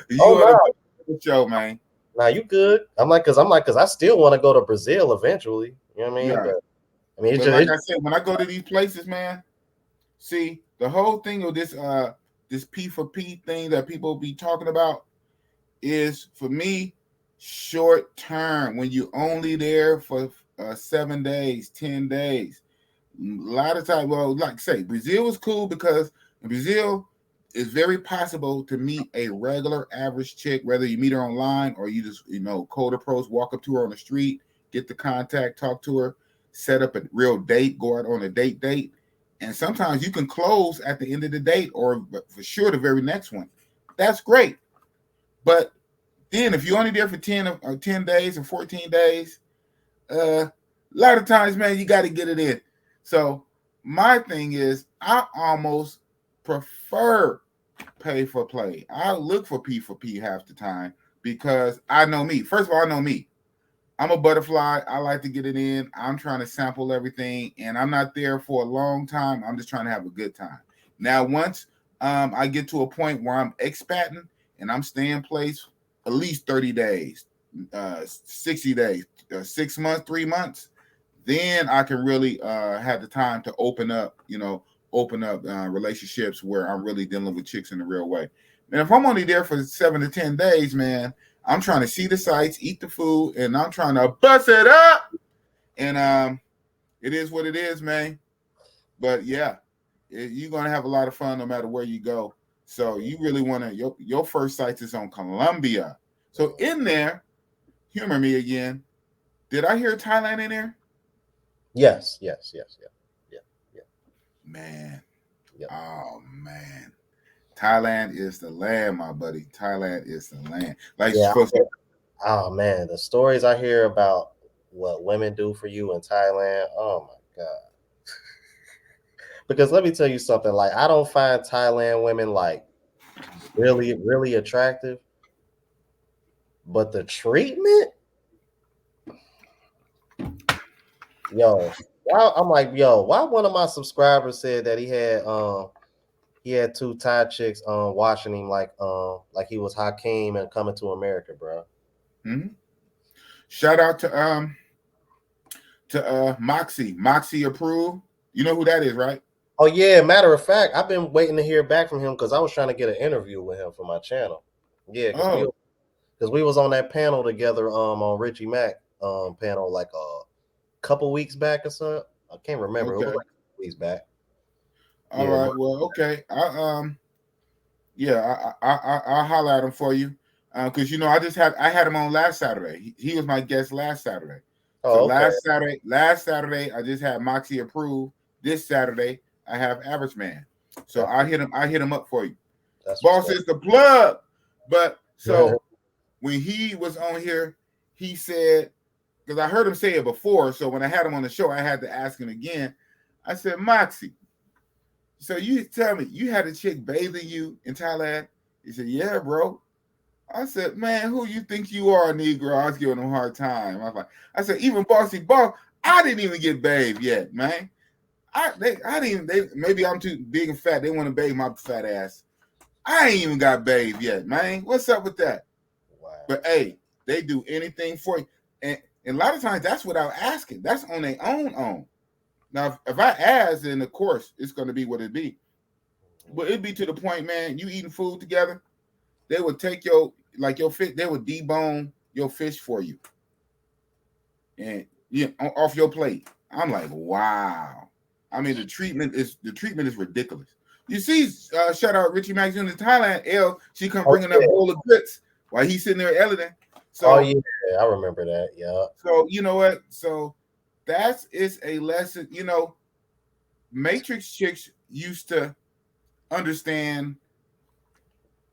You want to show, man. Nah, you good. I'm like, cause I still want to go to Brazil eventually. You know what I mean? Yeah. But, I mean, like I said, when I go to these places, man, see the whole thing of this P for P thing that people be talking about is, for me, short term. When you're only there for 7 days, 10 days, a lot of times, well, like I say, Brazil is cool because in Brazil, it's very possible to meet a regular average chick, whether you meet her online or you just, cold approach, walk up to her on the street, get the contact, talk to her, set up a real date, go out on a date. And sometimes you can close at the end of the date or for sure the very next one. That's great. But then if you're only there for 10 days or 14 days, a lot of times, man, you got to get it in. So my thing is, I almost prefer pay for play. I look for P for P half the time because I know me. First of all, I know me. I'm a butterfly. I like to get it in. I'm trying to sample everything, and I'm not there for a long time. I'm just trying to have a good time. Now, once I get to a point where I'm expatting and I'm staying place at least 30 days, 60 days, 6 months, 3 months, then I can really have the time to open up relationships where I'm really dealing with chicks in the real way. And if I'm only there for 7 to 10 days, man, I'm trying to see the sights, eat the food, and I'm trying to bust it up. And it is what it is, man. But yeah, you're gonna have a lot of fun no matter where you go. So you really want to your first sight is on Colombia. So in there, humor me again. Did I hear Thailand in there? Yes. Man. Yep. Oh man. Thailand is the land, my buddy. Thailand is the land. Oh man, the stories I hear about what women do for you in Thailand. Oh my god. Because let me tell you something, like I don't find Thailand women like really, really attractive. But the treatment, why one of my subscribers said that he had 2 Thai chicks watching him like he was Hakeem and Coming to America, bro. Mm-hmm. Shout out to Moxie. Moxie approved. You know who that is, right? Oh yeah, matter of fact, I've been waiting to hear back from him because I was trying to get an interview with him for my channel. Yeah, because we was on that panel together on Richie Mack panel like a couple weeks back or so. I can't remember. Okay. It was like a couple weeks back. All right. Well, okay. I'll holler at him for you. Because I had him on last Saturday. He was my guest last Saturday. So last Saturday I just had Moxie approved. This Saturday I have Average Man. So I hit him up for you. Boss is the plug. But so when he was on here, he said, because I heard him say it before, so when I had him on the show, I had to ask him again. I said, Moxie, so you tell me, you had a chick bathing you in Thailand? He said, yeah, bro. I said, man, who you think you are, Negro? I was giving him a hard time. I said, even Bossy Boss, I didn't even get bathed yet, man. Maybe I'm too big and fat. They want to bathe my fat ass. I ain't even got bathed yet, man. What's up with that? Wow. But hey, they do anything for you. And a lot of times that's without asking. That's on their own. Now, if I ask, then of course it's going to be what it be. But it'd be to the point, man, you eating food together, they would take your fish, they would debone your fish for you. And off your plate. I'm like, wow. I mean, the treatment is ridiculous. You see, shout out Richie Max in Thailand. She come bringing up a bowl of grits while he's sitting there editing. So, yeah, I remember that. Yeah. So you know what? So it's a lesson. Matrix chicks used to understand.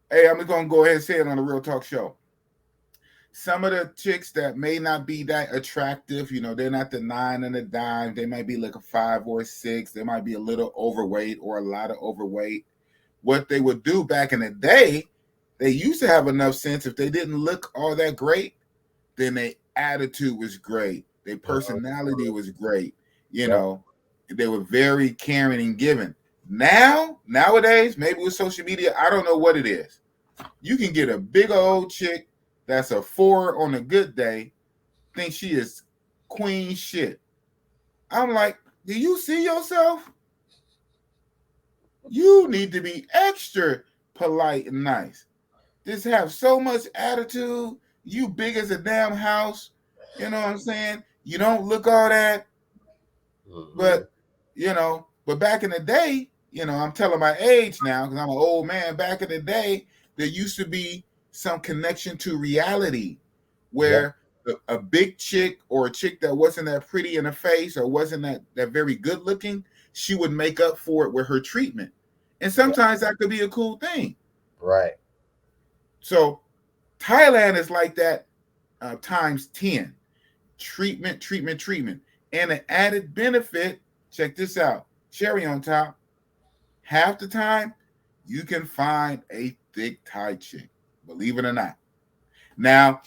Hey, I'm gonna go ahead and say it on the Real Talk Show. Some of the chicks that may not be that attractive, they're not the 9 and a dime. They might be like a 5 or a 6. They might be a little overweight or a lot of overweight. What they would do back in the day, they used to have enough sense. If they didn't look all that great, then their attitude was great. Their personality was great. They were very caring and giving. Nowadays, maybe with social media, I don't know what it is. You can get a big old chick that's a 4 on a good day, think she is queen shit. I'm like, do you see yourself? You need to be extra polite and nice. Just have so much attitude. You big as a damn house. You know what I'm saying? You don't look all that. But, but back in the day, I'm telling my age now because I'm an old man. Back in the day, there used to be some connection to reality where a big chick or a chick that wasn't that pretty in the face or wasn't that very good looking, she would make up for it with her treatment. And sometimes that could be a cool thing. Right. So Thailand is like that times 10. Treatment. And an added benefit, check this out, cherry on top, half the time you can find a thick Thai chick. Believe it or not. Now,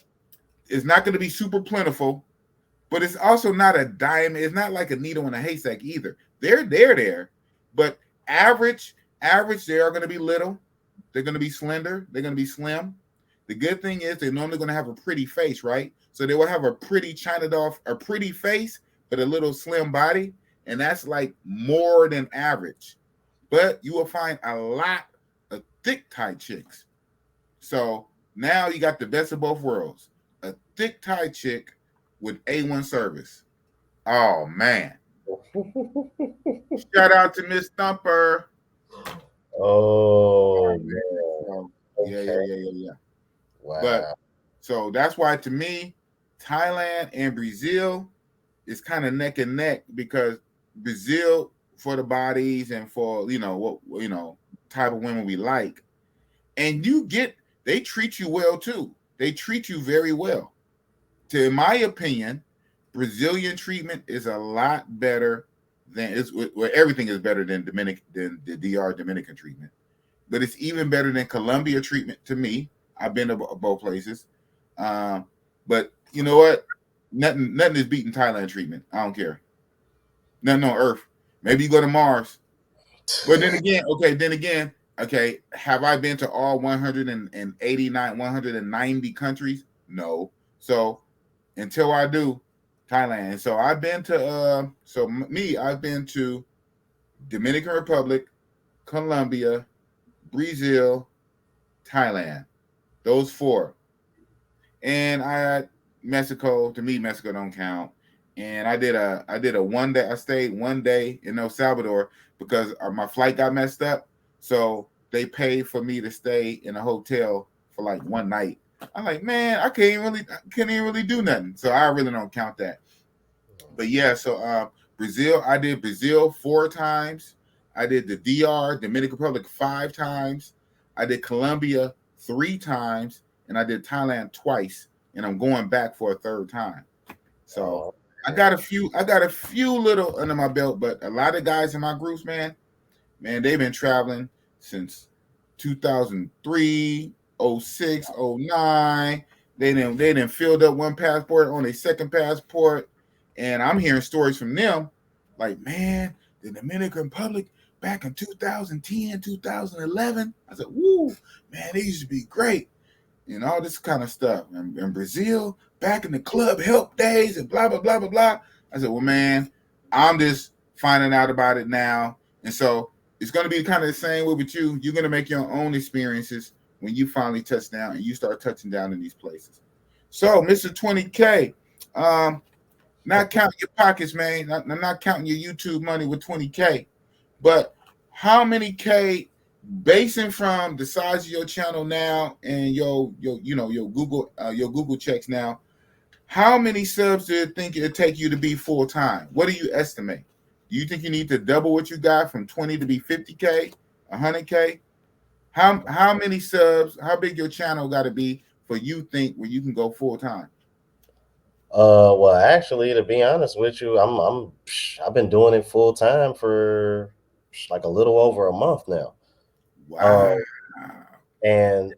it's not going to be super plentiful, but it's also not a diamond. It's not like a needle in a haystack either. They're there. But average, they are going to be little. They're going to be slender. They're going to be slim. The good thing is they're normally going to have a pretty face, right? So they will have a pretty China doll, a pretty face, but a little slim body. And that's like more than average. But you will find a lot of thick Thai chicks. So now you got the best of both worlds. A thick Thai chick with A1 service. Oh, man. Shout out to Miss Thumper. Oh, man. Yeah. Wow. But so that's why, to me, Thailand and Brazil is kind of neck and neck because Brazil for the bodies and for, type of women we like. And they treat you well too. They treat you very well. In my opinion, Brazilian treatment is a lot better than everything is better than the DR Dominican treatment. But it's even better than Colombia treatment to me. I've been to both places. But you know what? Nothing is beating Thailand treatment. I don't care. Nothing on Earth. Maybe you go to Mars. But then again, okay, have I been to all 190 countries? No. So until I do, Thailand. So I've been to I've been to Dominican Republic, Colombia, Brazil, Thailand. Those 4. And I had Mexico. To me, Mexico don't count. And I did a one day. I stayed one day in El Salvador because my flight got messed up. So they paid for me to stay in a hotel for like one night. I'm like, man, I can't even really do nothing. So I really don't count that. But yeah, so Brazil, I did Brazil 4 times. I did the DR, Dominican Republic 5 times. I did Colombia 3 times, and I did Thailand twice, and I'm going back for a 3rd time. So I got a few little under my belt, but a lot of guys in my groups, man, they've been traveling since 2003, 06, 09. They done filled up one passport on a second passport, and I'm hearing stories from them like, man, the Dominican Republic back in 2010, 2011. I said, woo, man, they used to be great. And all this kind of stuff. And Brazil, back in the club help days and blah, blah, blah, blah, blah. I said, well, man, I'm just finding out about it now. And so it's going to be kind of the same way with you. You're going to make your own experiences when you finally touch down and you start touching down in these places. So, Mr. 20K, not counting your pockets, man. I'm not counting your YouTube money with 20K, but how many K, basing from the size of your channel now and your Google checks now, how many subs do you think it'd take you to be full time? What do you estimate? Do you think you need to double what you got from 20 to be 50K, 100K? How many subs? How big your channel got to be for you think where you can go full time? Well, actually, to be honest with you, I've been doing it full time for like a little over a month now. Wow. And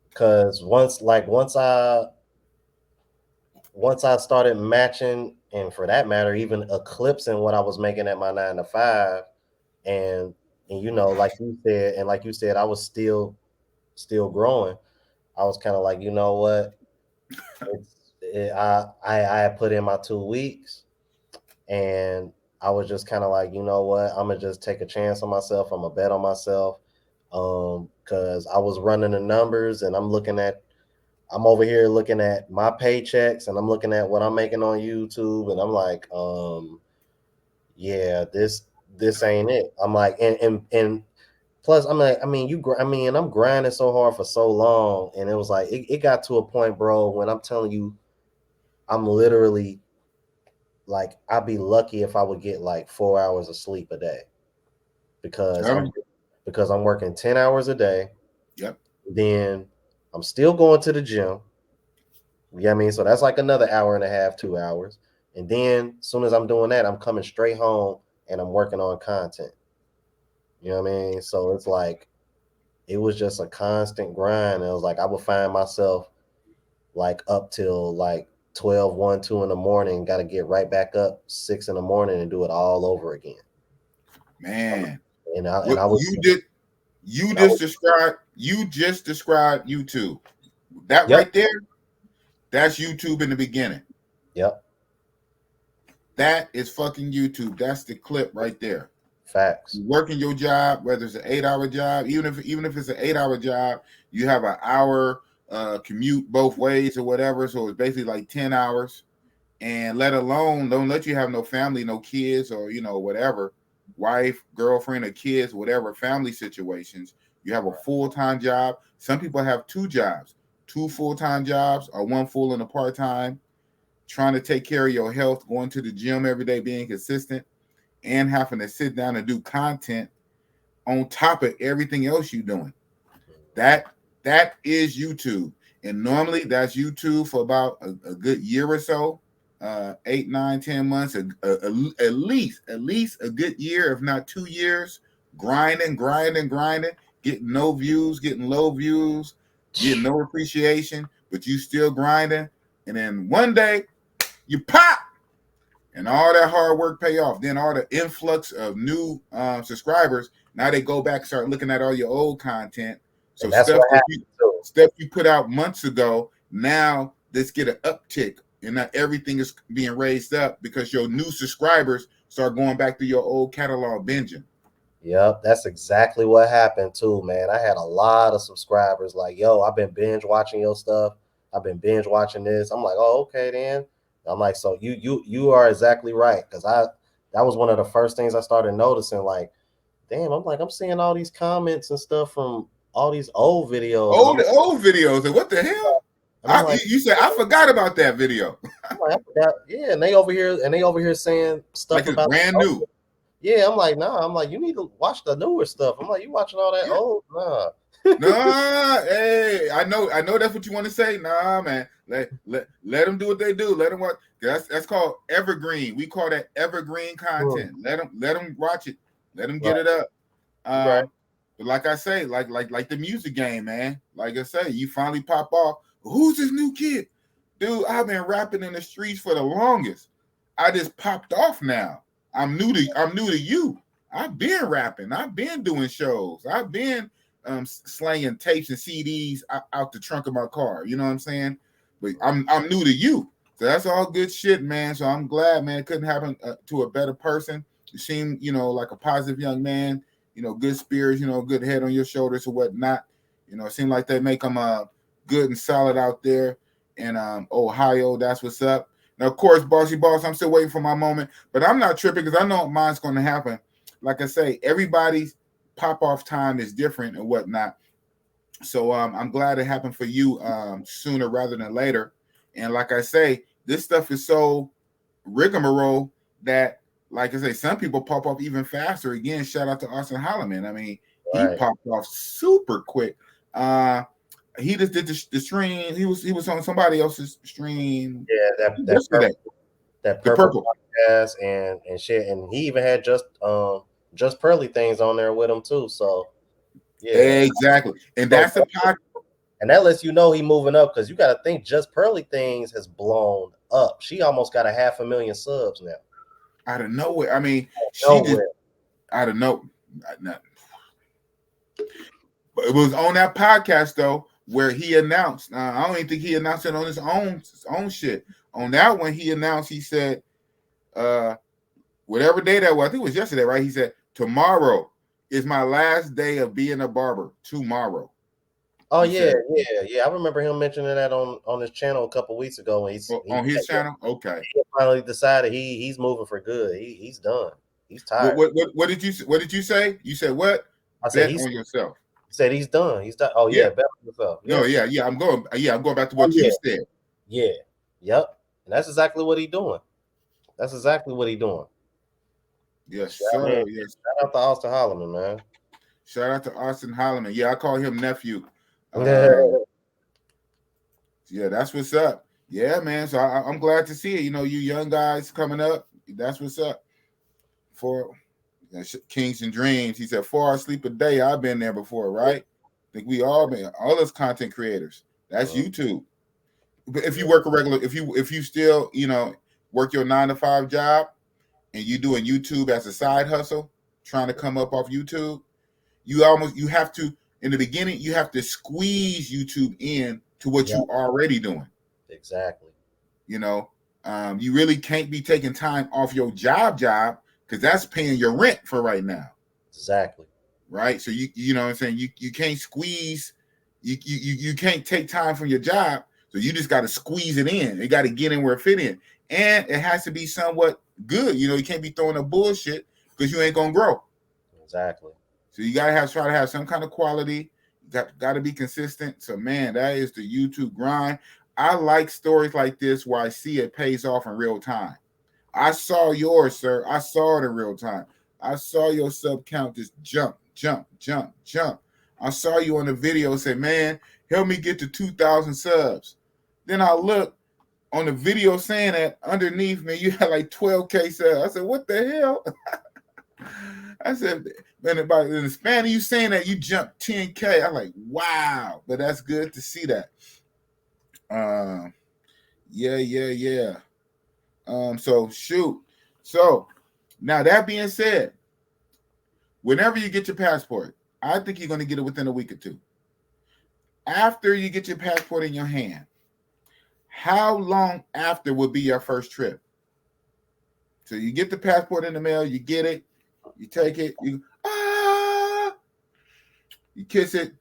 because once I started matching, and for that matter, even eclipsing what I was making at my 9 to 5, and you know, like you said, I was still growing. I was kind of like, you know what, I had put in my 2 weeks, and I was just kind of like, you know what, I'm gonna just take a chance on myself. I'm gonna bet on myself, because I was running the numbers, and I'm over here looking at my paychecks, and I'm looking at what I'm making on YouTube, and I'm like, yeah, this ain't it. I'm like, and plus, I'm like, I'm grinding so hard for so long, and it was like, it got to a point, bro, when I'm telling you, I'm literally like, I'd be lucky if I would get like 4 hours of sleep a day, because I'm working 10 hours a day. Yep. Then I'm still going to the gym. You know what I mean? So that's like another hour and a half, 2 hours. And then as soon as I'm doing that, I'm coming straight home and I'm working on content. You know what I mean? So it's like, it was just a constant grind. It was like, I would find myself like up till like 12, 1, 2 in the morning, got to get right back up 6 in the morning and do it all over again. Man. You just described YouTube. That right there, that's YouTube in the beginning. Yep. That is fucking YouTube. That's the clip right there. Facts. You're working your job, whether it's an 8-hour job, even if it's an 8-hour job, you have an hour commute both ways or whatever. So it's basically like 10 hours. And let alone, don't let you have no family, no kids, or whatever, wife, girlfriend, or kids, whatever family situations. You have a full-time job. Some people have 2 jobs, 2 full-time jobs, or 1 full and a part-time, trying to take care of your health, going to the gym every day, being consistent, and having to sit down and do content on top of everything else you're doing. That is YouTube. And normally that's YouTube for about a good year or so, 8, 9, 10 months, at least a good year, if not 2 years, grinding, getting no views, getting low views, getting no appreciation, but you still grinding. And then one day you pop, and all that hard work pay off. Then all the influx of new subscribers, now they go back and start looking at all your old content. So stuff you put out months ago, now let's get an uptick, and not everything is being raised up because your new subscribers start going back to your old catalog binging. Yep, that's exactly what happened too, man. I had a lot of subscribers like, yo, I've been binge watching your stuff. I've been binge watching this. I'm like, oh, okay, then. I'm like, so you are exactly right, because that was one of the first things I started noticing. Like, damn, I'm seeing all these comments and stuff from all these old videos. Old videos, and what the hell? You said I forgot about that video. I'm like, I forgot. Yeah, and they over here saying stuff like it's about brand new. Yeah, I'm like, nah. I'm like, you need to watch the newer stuff. I'm like, you watching all that old? Nah. Nah, hey, I know that's what you want to say. Nah, man, let them do what they do. Let them watch. That's called evergreen. We call that evergreen content. Let them watch it. Let them get it up. But like I say, like the music game, man. Like I say, you finally pop off. Who's this new kid? Dude, I've been rapping in the streets for the longest. I just popped off now. I'm new to you. I've been rapping. I've been doing shows. I've been slanging tapes and CDs out the trunk of my car. You know what I'm saying? But I'm new to you. So that's all good shit, man. So I'm glad, man. It couldn't happen to a better person. You seem, like a positive young man. Good spirits. Good head on your shoulders or whatnot. It seemed like they make them good and solid out there in Ohio. That's what's up. Now, of course, Bossy Boss, I'm still waiting for my moment, but I'm not tripping because I know mine's going to happen. Like I say, everybody's pop-off time is different and whatnot. So I'm glad it happened for you sooner rather than later. And like I say, this stuff is so rigmarole that, like I say, some people pop off even faster. Again, shout out to Austin Holloman. I mean, he popped off super quick. He just did the stream. He was on somebody else's stream. Yeah, yesterday. That purple podcast and shit, and he even had just pearly things on there with him too. So yeah, exactly. And that's a podcast. And that lets you know he moving up because you got to think Just Pearly Things has blown up. She almost got 500,000 subs now. Out of nowhere. I mean, out of nowhere. But it was on that podcast though where he announced. I don't even think he announced it on his own shit. On that one, he announced. He said, whatever day that was. I think it was yesterday, right? He said, "Tomorrow is my last day of being a barber. Tomorrow." Oh yeah. I remember him mentioning that on his channel a couple weeks ago when on his channel. Okay, he finally decided he's moving for good. He's done. He's tired. What did you say? You said what? I said bet on yourself. He said he's done. He's done. Oh yeah, bet on yourself. Yeah. No, yeah. I'm going back to what you said. Yeah. Yep. And that's exactly what he's doing. Yes, sir. Yes. Shout out to Austin Holloman, man. Shout out to Austin Holloman. Yeah, I call him nephew. Yeah, that's what's up. Yeah, man. So I'm glad to see it. You young guys coming up. That's what's up. For Kings and Dreams, he said 4 hours sleep a day. I've been there before, right? I think we all been. All those content creators. That's YouTube. But if you work a regular, if you still work your 9-to-5 job and you doing YouTube as a side hustle, trying to come up off YouTube, you have to. In the beginning, you have to squeeze YouTube in to what you already doing. Exactly. You really can't be taking time off your job because that's paying your rent for right now. Exactly. Right. So you know what I'm saying? You can't squeeze. You can't take time from your job. So you just got to squeeze it in. It got to get in where it fit in, and it has to be somewhat good. You can't be throwing a bullshit because you ain't gonna grow. Exactly. So you gotta try to have some kind of quality. You got to be consistent. So man, that is the YouTube grind. I like stories like this where I see it pays off in real time. I saw yours, sir. I saw it in real time. I saw your sub count just jump. I saw you on the video say, "Man, help me get to 2,000 subs." Then I look on the video saying that underneath, man, you had like 12K subs. I said, "What the hell?" I said, man, in the span of you saying that you jumped 10K, I'm like, wow. But that's good to see that. Yeah. So shoot. So now that being said, whenever you get your passport, I think you're going to get it within a week or two. After you get your passport in your hand, how long after will be your first trip? So you get the passport in the mail, you get it, you take it, you kiss it,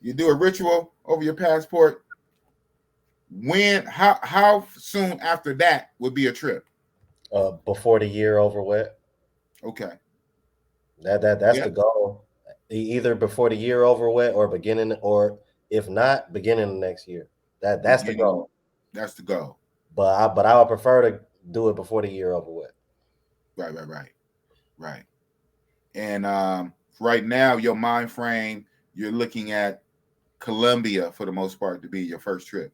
you do a ritual over your passport. How soon after that would be a trip? Before the year over with. Okay. That's the goal. Either before the year over with or beginning, or if not, beginning of next year. That's the goal. That's the goal. But I would prefer to do it before the year over with. Right. And right now, your mind frame, you're looking at Colombia for the most part to be your first trip.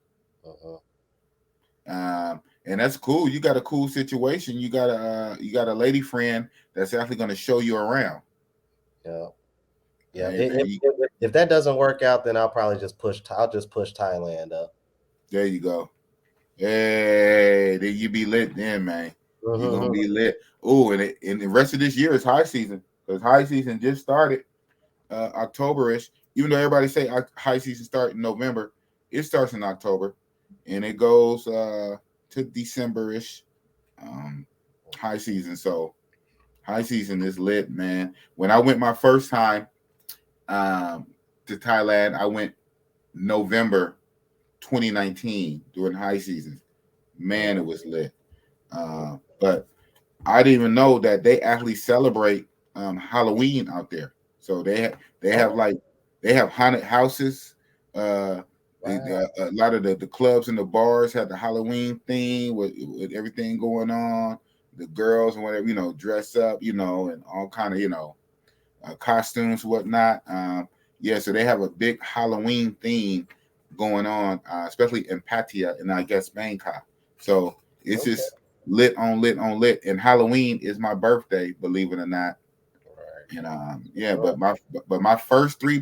And that's cool. You got a cool situation. You got a lady friend that's actually going to show you around. Yeah. If that doesn't work out, then I'll probably just push Thailand up. There you go. Hey, then you be lit then, man. You're gonna be lit. Oh, and the rest of this year is high season, because high season just started October-ish. Even though everybody say high season start in November, it starts in October, and it goes to December-ish, high season. So high season is lit, man. When I went my first time to Thailand, I went November 2019 during high season. Man, it was lit. But I didn't even know that they actually celebrate Halloween out there. So they have haunted houses. A lot of the clubs and the bars have the Halloween theme with everything going on. The girls and whatever, dress up, and all kind of, costumes, whatnot. So they have a big Halloween theme going on, especially in Pattaya and I guess Bangkok. So it's just lit on lit on lit. And Halloween is my birthday, believe it or not. Right. And but my first 3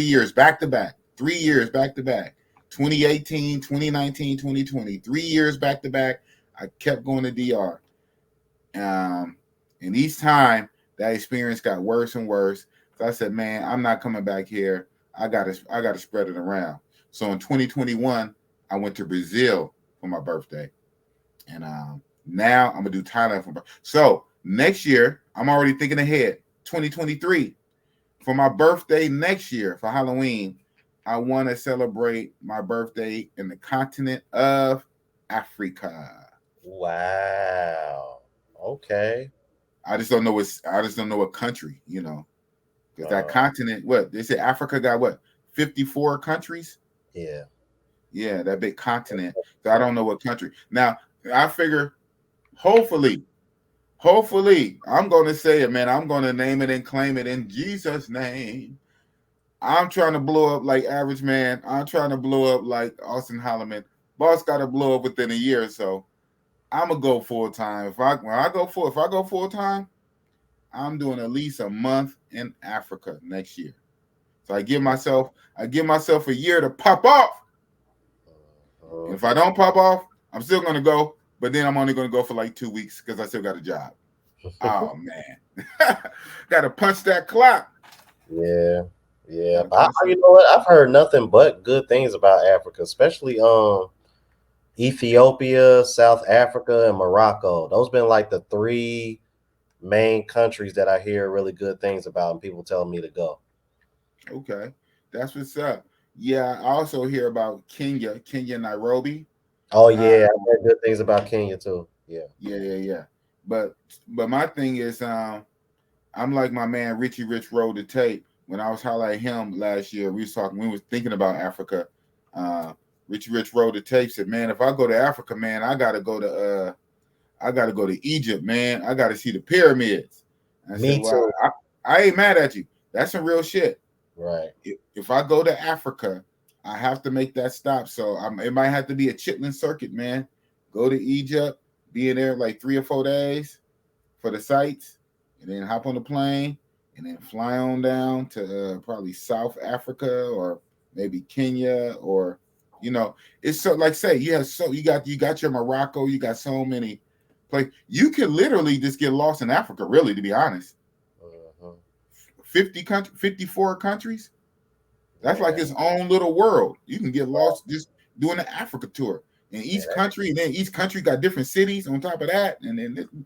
years back to back, 2018, 2019, 2020, 3 years back to back. I kept going to DR. And each time that experience got worse and worse. So I said, man, I'm not coming back here. I gotta spread it around. So in 2021, I went to Brazil for my birthday. And now I'm gonna do Thailand for my birthday. So next year, I'm already thinking ahead. 2023, for my birthday next year for Halloween, I want to celebrate my birthday in the continent of Africa. Wow. Okay. I just don't know what country, because that continent, what they say, Africa got what, 54 countries? Yeah, that big continent. So I don't know what country. Now I figure, hopefully, I'm going to say it, man. I'm going to name it and claim it in Jesus' name. I'm trying to blow up like Average Man. I'm trying to blow up like Austin Holloman. Boss got to blow up within a year or so. I'm gonna go full time. If I go full time, I'm doing at least a month in Africa next year. So I give myself a year to pop off. And if I don't pop off, I'm still gonna go, but then I'm only gonna go for like 2 weeks because I still got a job. Oh man, gotta punch that clock. Yeah. You know what? I've heard nothing but good things about Africa, especially Ethiopia, South Africa, and Morocco. Those been like the 3 main countries that I hear really good things about, and people tell me to go. Okay, that's what's up. Yeah, I also hear about Kenya, Nairobi. Oh yeah, I've heard good things about Kenya too. Yeah. But my thing is, I'm like my man Richie Rich rolled the tape. When I was highlighting him last year, we was thinking about Africa. Richie Rich rolled the tape, said, man, if I go to Africa, man, I gotta go to Egypt, man. I gotta see the pyramids. I Me said, too. I ain't mad at you. That's some real shit. Right. If I go to Africa, I have to make that stop. So it might have to be a Chitlin circuit, man. Go to Egypt, be in there like 3 or 4 days for the sights, and then hop on the plane, and then fly on down to probably South Africa or maybe Kenya, or it's so like say you got your Morocco, you got so many places. You could literally just get lost in Africa, really, to be honest. 54 countries. That's like its own little world. You can get lost just doing the Africa tour. And each country got different cities on top of that. And then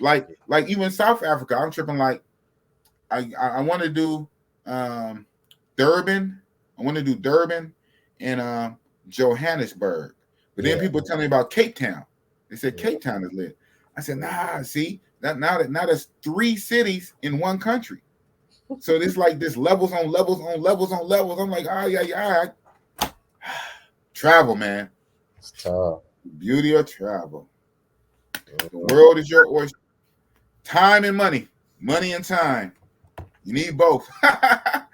like even South Africa, I'm tripping like I want to do Durban. I want to do Durban and Johannesburg. But then people tell me about Cape Town. They said Cape Town is lit. I said, nah, see, now there's 3 cities in one country. So it's like this levels on levels on levels on levels. I'm like, yeah. Travel, man. It's tough. Beauty of travel. The world is your oyster. Time and money. Money and time. You need both.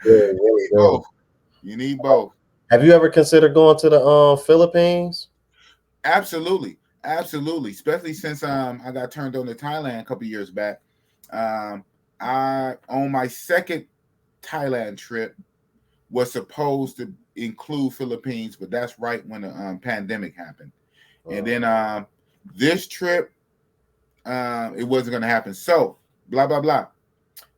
You need both. Have you ever considered going to the Philippines? Absolutely. Especially since I got turned on to Thailand a couple years back. I on my second Thailand trip was supposed to include Philippines, but that's right when the pandemic happened. And then this trip, it wasn't going to happen. So blah blah blah.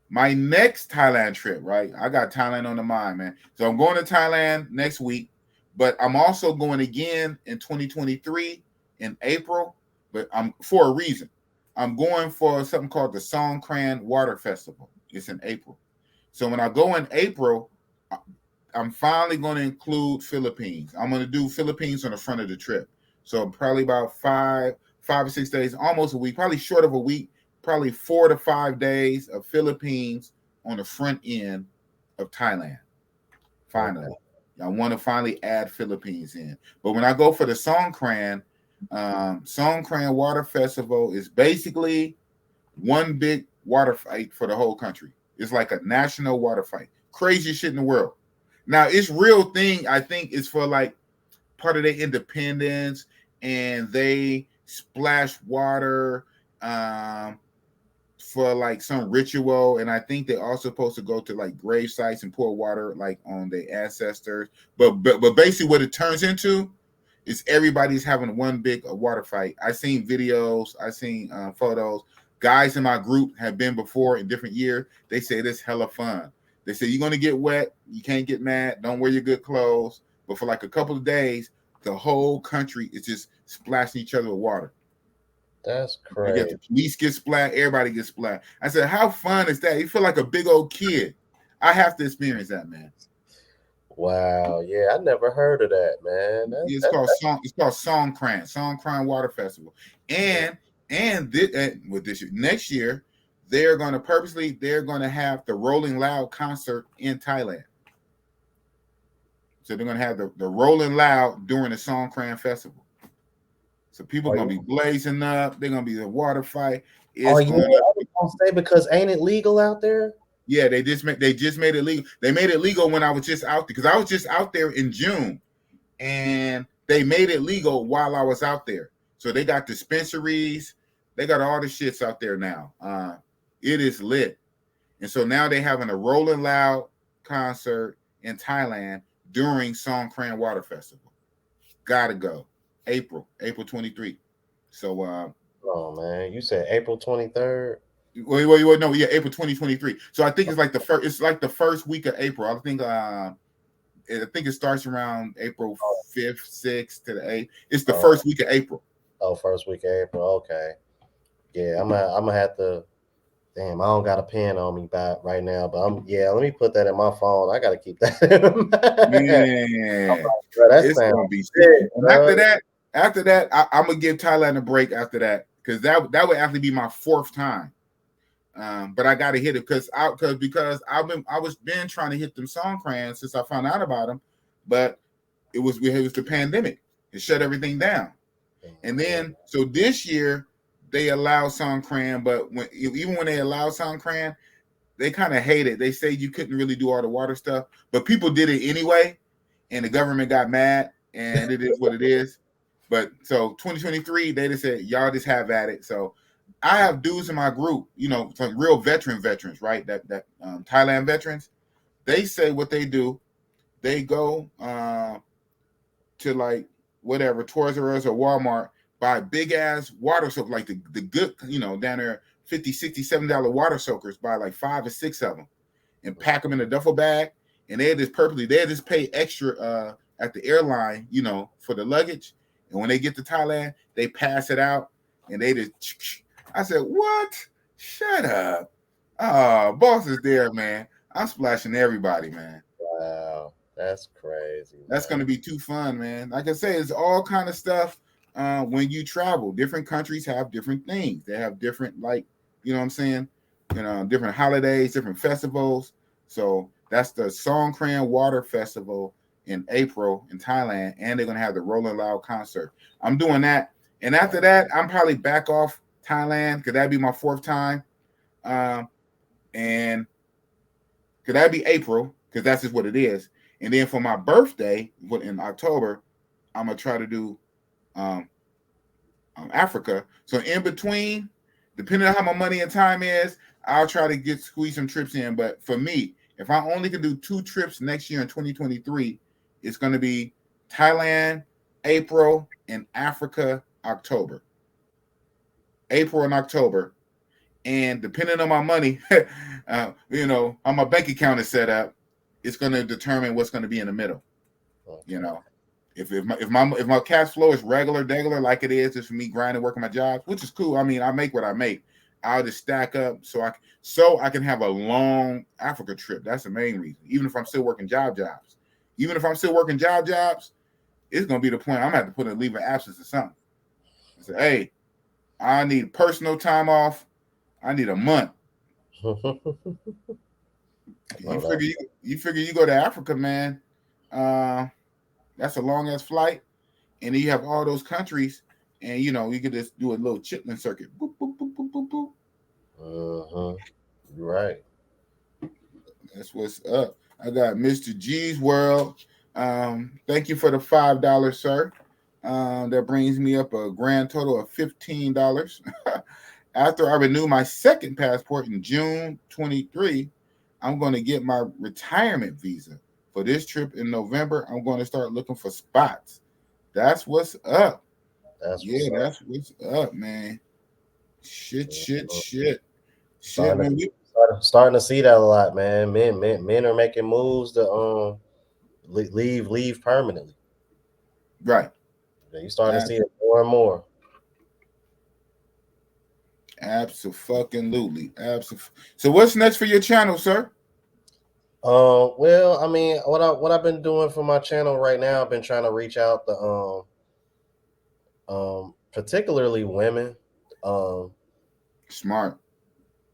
My next Thailand trip, right? I got Thailand on the mind, man. So I'm going to Thailand next week, but I'm also going again in 2023 in April, but I'm for a reason. I'm going for something called the Songkran Water Festival. It's in April. So when I go in April, I'm finally going to include Philippines. I'm going to do Philippines on the front of the trip. So probably about 5 or 6 days, almost a week, probably short of a week, probably 4 to 5 days of Philippines on the front end of Thailand. Finally. I want to finally add Philippines in. But when I go for the Songkran Water Festival is basically one big water fight for the whole country. It's like a national water fight. Crazy shit in the world. Now, it's real thing, I think, is for like part of their independence, and they splash water for like some ritual. And I think they're also supposed to go to like grave sites and pour water like on their ancestors. But basically what it turns into is everybody's having one big water fight. I've seen videos, I've seen photos. Guys in my group have been before in different years. They say this hella fun. They say you're gonna get wet, you can't get mad, don't wear your good clothes. But for like a couple of days, the whole country is just splashing each other with water. That's crazy. The police get splashed, everybody gets splashed. I said, how fun is that? You feel like a big old kid. I have to experience that, man. Wow, yeah, I never heard of that, man. It's called Songkran Water Festival, and with this next year, they're going to have the Rolling Loud concert in Thailand. So they're going to have the Rolling Loud during the Songkran Festival. So people are going to be blazing up. They're going to be a water fight. I was going to say, because ain't it legal out there? Yeah, they just made it legal. They made it legal when I was just out there, because I was just out there in June, and they made it legal while I was out there. So they got dispensaries, they got all the shits out there now. It is lit, and so now they're having a Rolling Loud concert in Thailand during Songkran Water Festival. Gotta go, April 23. So, oh man, you said April 23rd. Wait, no, yeah, April 2023. So I think it's like the first week of April. I think it starts around April 5th, 6th to the 8th. It's the first week of April. Oh, first week of April. Okay. Yeah, I'm gonna have to. Damn, I don't got a pen on me right now, but let me put that in my phone. I gotta keep that in mind. Man, it's gonna be sick. After that, I'm gonna give Thailand a break after that, because that would actually be my 4th time. But I got to hit it because I was been trying to hit them Songkrans since I found out about them, but it was the pandemic. It shut everything down, and then so this year they allow Songkran, but even when they allow Songkran, they kind of hate it. They say you couldn't really do all the water stuff, but people did it anyway, and the government got mad, and it is what it is. But so 2023, they just said y'all just have at it. So I have dudes in my group, like real veterans, right? That Thailand veterans. They say what they do. They go to like whatever Toys R Us or Walmart, buy big ass water soakers, like the good, down there $50, $60, $70 water soakers, buy like 5 or 6 of them, and pack them in a duffel bag. And they just pay extra at the airline, for the luggage. And when they get to Thailand, they pass it out, and they just. I said, what? Shut up. Oh, boss is there, man. I'm splashing everybody, man. Wow. That's crazy. That's going to be too fun, man. Like I say, it's all kind of stuff when you travel. Different countries have different things. They have different, like, you know what I'm saying? Different holidays, different festivals. So that's the Songkran Water Festival in April in Thailand, and they're going to have the Rolling Loud concert. I'm doing that. And after that, I'm probably back off Thailand, because that'd be my 4th time, and could that be April, because that's just what it is. And then for my birthday, in October, I'm gonna try to do Africa. So in between, depending on how my money and time is, I'll try to squeeze some trips in. But for me, if I only can do 2 trips next year in 2023, it's going to be Thailand, April, and Africa, October. April and October, and depending on my money, how my bank account is set up, it's going to determine what's going to be in the middle, If my cash flow is regular like it is just for me grinding, working my jobs, which is cool. I mean, I make what I make. I'll just stack up so I can have a long Africa trip. That's the main reason. Even if I'm still working jobs, it's gonna be the point I'm gonna have to put a leave of absence or something. I say, hey, I need personal time off. I need a month. You figure you go to Africa, man. That's a long ass flight, and then you have all those countries, and you could just do a little chitlin circuit. Boop, boop, boop, boop, boop, boop. You're right. That's what's up. I got Mr. G's World. Thank you for the $5, sir. That brings me up a grand total of $15. After I renew my second passport in June 23, I'm going to get my retirement visa. For this trip in November, I'm going to start looking for spots. That's what's up. That's what's up, man. Shit. Man. Starting to see that a lot, man. Men are making moves to leave permanently. Right. You starting to see it more and more. Absolutely. So what's next for your channel, sir? Well, I mean, what I've been doing for my channel right now, I've been trying to reach out to particularly women smart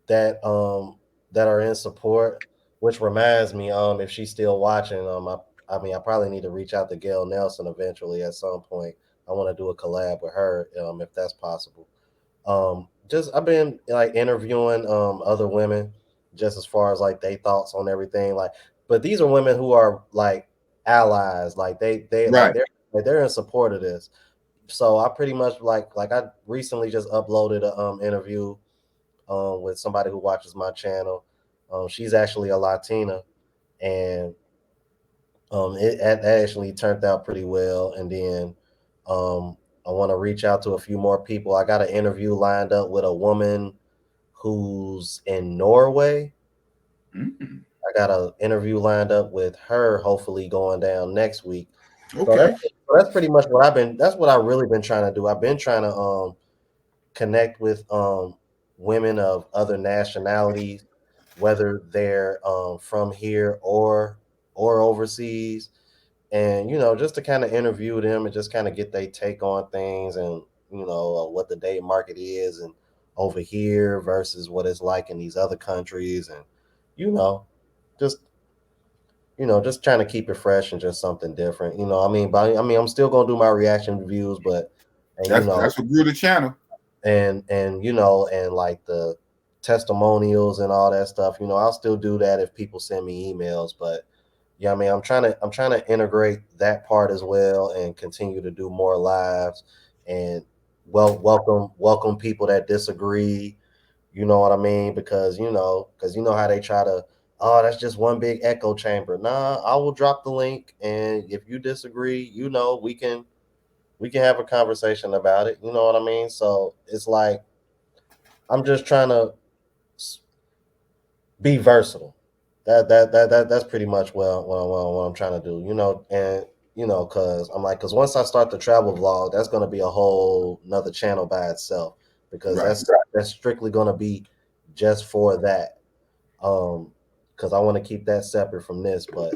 that are in support, which reminds me, if she's still watching, I probably need to reach out to Gail Nelson eventually at some point. I want to do a collab with her, if that's possible. I've been like interviewing other women just as far as like their thoughts on everything, but these are women who are like allies, like they right. they're in support of this. So I pretty much like I recently just uploaded a interview with somebody who watches my channel. She's actually a Latina, and it actually turned out pretty well. And then I want to reach out to a few more people. I got an interview lined up with a woman who's in Norway. Mm-hmm. I got an interview lined up with her, hopefully going down next week. Okay. So that's pretty much what I've really been trying to do. I've been trying to connect with women of other nationalities, whether they're from here or overseas, and just to kind of interview them and just kind of get their take on things, and what the dating market is and over here versus what it's like in these other countries, and just trying to keep it fresh and just something different. I'm still gonna do my reaction reviews, but that's what grew the channel. And and like the testimonials and all that stuff, I'll still do that if people send me emails. But yeah, I'm trying to integrate that part as well and continue to do more lives and welcome people that disagree. You know what I mean? Because how they try to, oh, that's just one big echo chamber. Nah, I will drop the link, and if you disagree, we can have a conversation about it. You know what I mean? So it's like I'm just trying to be versatile. That's pretty much what I'm trying to do. Because once I start the travel vlog, that's going to be a whole another channel by itself, because that's strictly going to be just for that. Because I want to keep that separate from this. But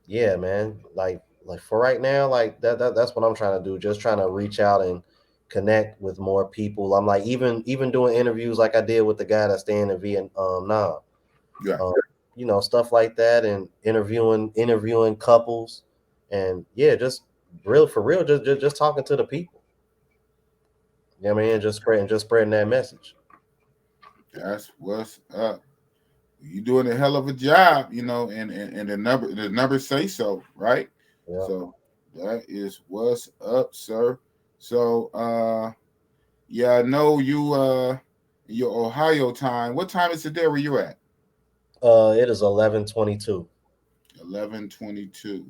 yeah, man, like for right now, like that's what I'm trying to do. Just trying to reach out and connect with more people. I'm like even doing interviews like I did with the guy that's staying in Vietnam. Yeah. Stuff like that, and interviewing couples, and yeah, just real just talking to the people. You know what I mean? Just spreading that message. That's what's up. You're doing a hell of a job, and the numbers say so, right? Yeah. So that is what's up, sir. So yeah, I know you your Ohio time. What time is it there where you're at? It is 11:22. 11:22.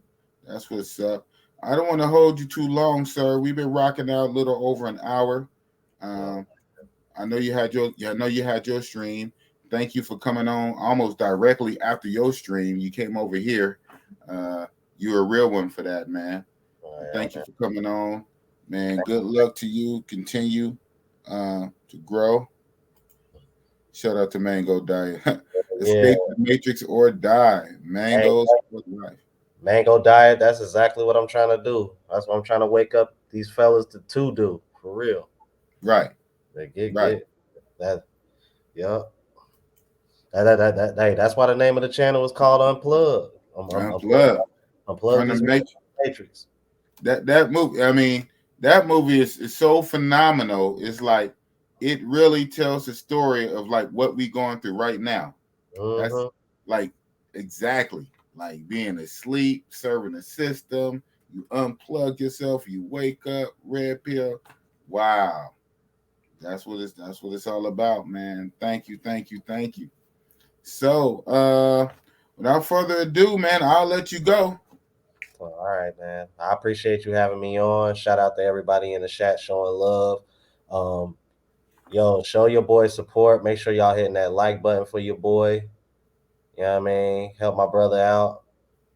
That's what's up. I don't want to hold you too long, sir. We've been rocking out a little over an hour. I know you had your stream. Thank you for coming on almost directly after your stream. You came over here. You're a real one for that, man. Thank you for coming on, man. Good luck to you. Continue to grow. Shout out to Mango Diet. Escape the Matrix or die. Mangoes for life. Mango Diet. That's exactly what I'm trying to do. That's what I'm trying to wake up these fellas to do for real. Right. They get Right. that. Yep. Hey, that's why the name of the channel is called Unplugged. Unplugged. Unplugged is Matrix. That movie, I mean, that movie is so phenomenal. It's like it really tells the story of like what we going through right now. That's like exactly like being asleep, serving the system. You unplug yourself, you wake up, red pill. Wow. That's what it's all about, man. Thank you. So without further ado, man, I'll let you go. All right, man. I appreciate you having me on. Shout out to everybody in the chat showing love. Yo, show your boy support. Make sure y'all hitting that like button for your boy. You know what I mean? Help my brother out.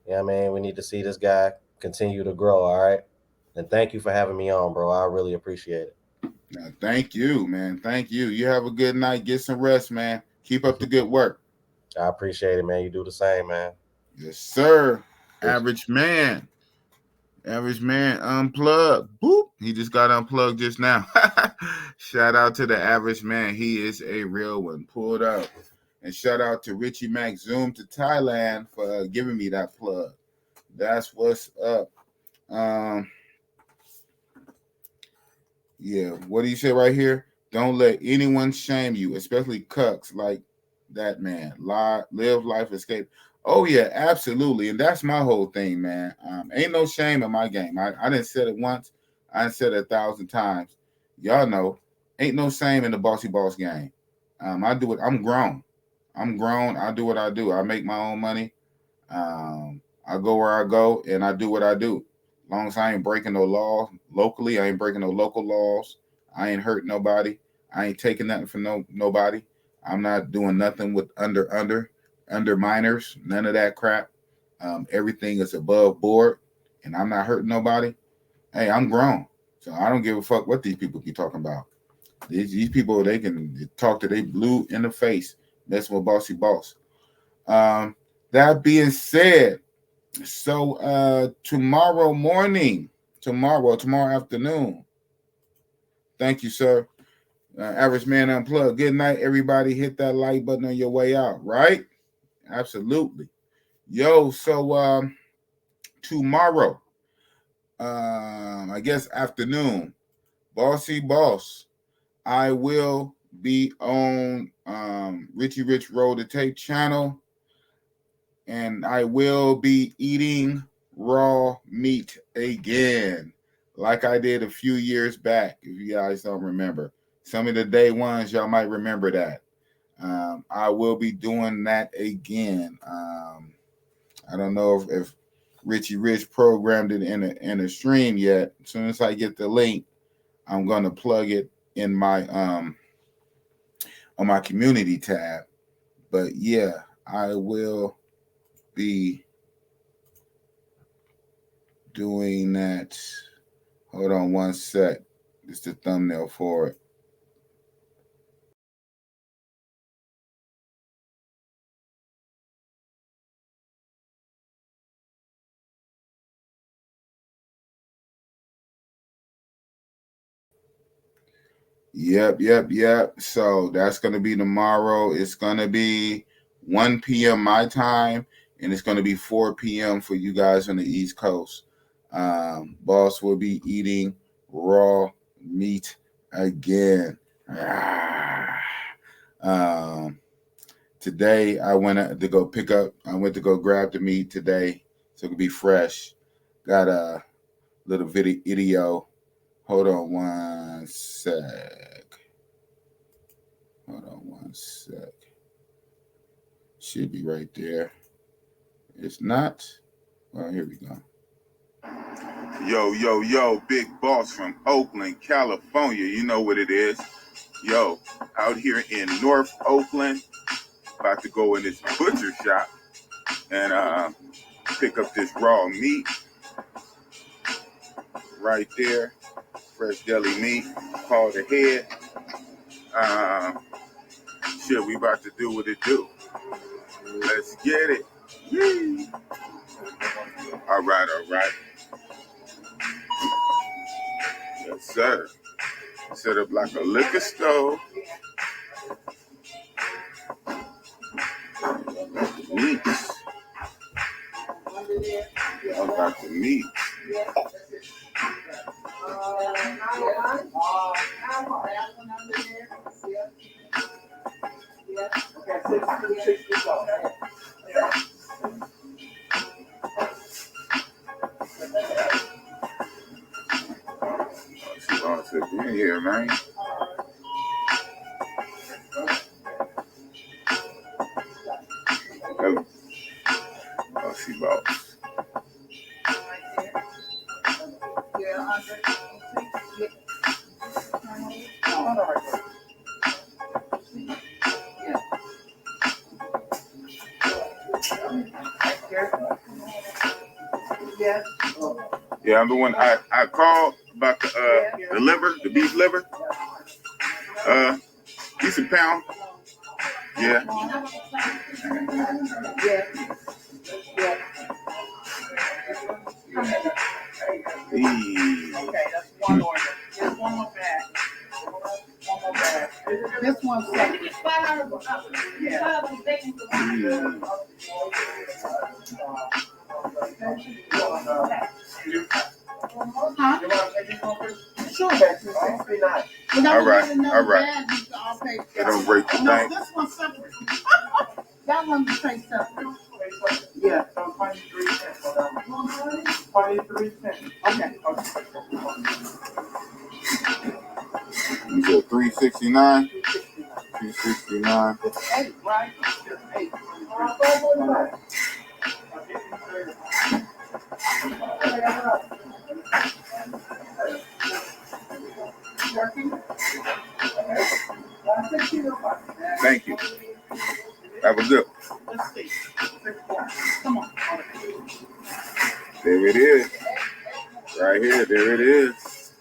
You know what I mean? We need to see this guy continue to grow, all right? And thank you for having me on, bro. I really appreciate it. Thank you, man. Thank you. You have a good night. Get some rest, man. Keep up the good work. I appreciate it, man. You do the same, man. Yes, sir. Average man unplugged. Boop. He just got unplugged just now. Shout out to the average man. He is a real one. Pulled up. And shout out to Richie Mac Zoom to Thailand for giving me that plug. That's what's up. Yeah, what do you say right here? Don't let anyone shame you, especially cucks like that man. Live life, escape. Oh yeah, absolutely. And that's my whole thing, man. Ain't no shame in my game. I didn't said it once. I didn't said it 1,000 times. Y'all know, ain't no shame in the Bossy Boss game. I do it. I'm grown. I do what I do. I make my own money. I go where I go, and I do what I do. As long as I ain't breaking no laws locally, I ain't breaking no local laws. I ain't hurt nobody. I ain't taking nothing from nobody. I'm not doing nothing with under minors, none of that crap. Everything is above board, and I'm not hurting nobody. Hey, I'm grown, so I don't give a fuck what these people be talking about. These people, they can talk to they blue in the face. That's what Bossy Boss. That being said, so tomorrow afternoon. Thank you, sir. Average Man Unplugged. Good night, everybody. Hit that like button on your way out, right? Absolutely. Yo, so tomorrow, I guess afternoon, Bossy Boss, I will be on Richie Rich Roll the Tape channel, and I will be eating raw meat again, like I did a few years back. If you guys don't remember, some of the day ones, y'all might remember that. I will be doing that again. I don't know if Richie Rich programmed it in a stream yet. As soon as I get the link, I'm gonna plug it in my on my community tab. But yeah, I will be doing that. Hold on one sec. It's the thumbnail for it. Yep. So that's going to be tomorrow. It's going to be 1 p.m. my time, and it's going to be 4 p.m. for you guys on the East Coast. Boss will be eating raw meat again. Today I went to go grab the meat today so it could be fresh. Got a little video. Hold on one sec. Should be right there. It's not. Well, here we go. Yo, big boss from Oakland, California. You know what it is. Yo, out here in North Oakland, about to go in this butcher shop and pick up this raw meat. right there. Fresh deli meat called ahead. Shit, we about to do what it do. Let's get it. Yee. All right. Yes, sir. Set up like a liquor stove. Meats. I got the meat. She wants to be in here, man. Oh, she boss. Yeah, I'm the one I called about the liver, the beef liver. Decent pound. Yeah. Okay, that's one order. There's one more bag. One more bag. This one's second. Yeah. Huh? Sure. All right. They don't break the No, bank. this one's separate. That one you pay separate. Yeah. So 23 cents for that one. 23 cents. Okay. You said 369? 269. It's 8, right? It's 8. Thank you. Have a good one. Let's see. Come on. There it is. Right here. There it is.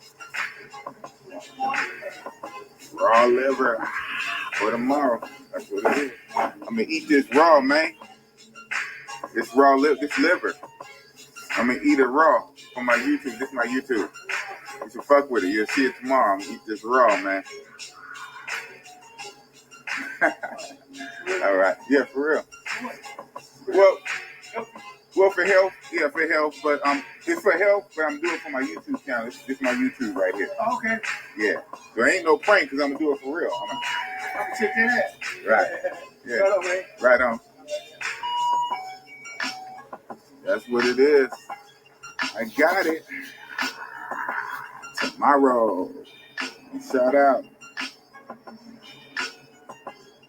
Raw liver for tomorrow. That's what it is. I'm going to eat this raw, man. This raw liver. This liver. I'm going to eat it raw on my YouTube. This is my YouTube. You should fuck with it. You'll see it tomorrow. I'm going to eat this raw, man. All right. Yeah, for real. Well, for health. Yeah, for health. But it's for health, but I'm doing it for my YouTube channel. This is my YouTube right here. Okay. Yeah. There ain't no prank because I'm going to do it for real. I'm gonna check that out. Right. Yeah. Right on. That's what it is. I got it. Tomorrow. Shout out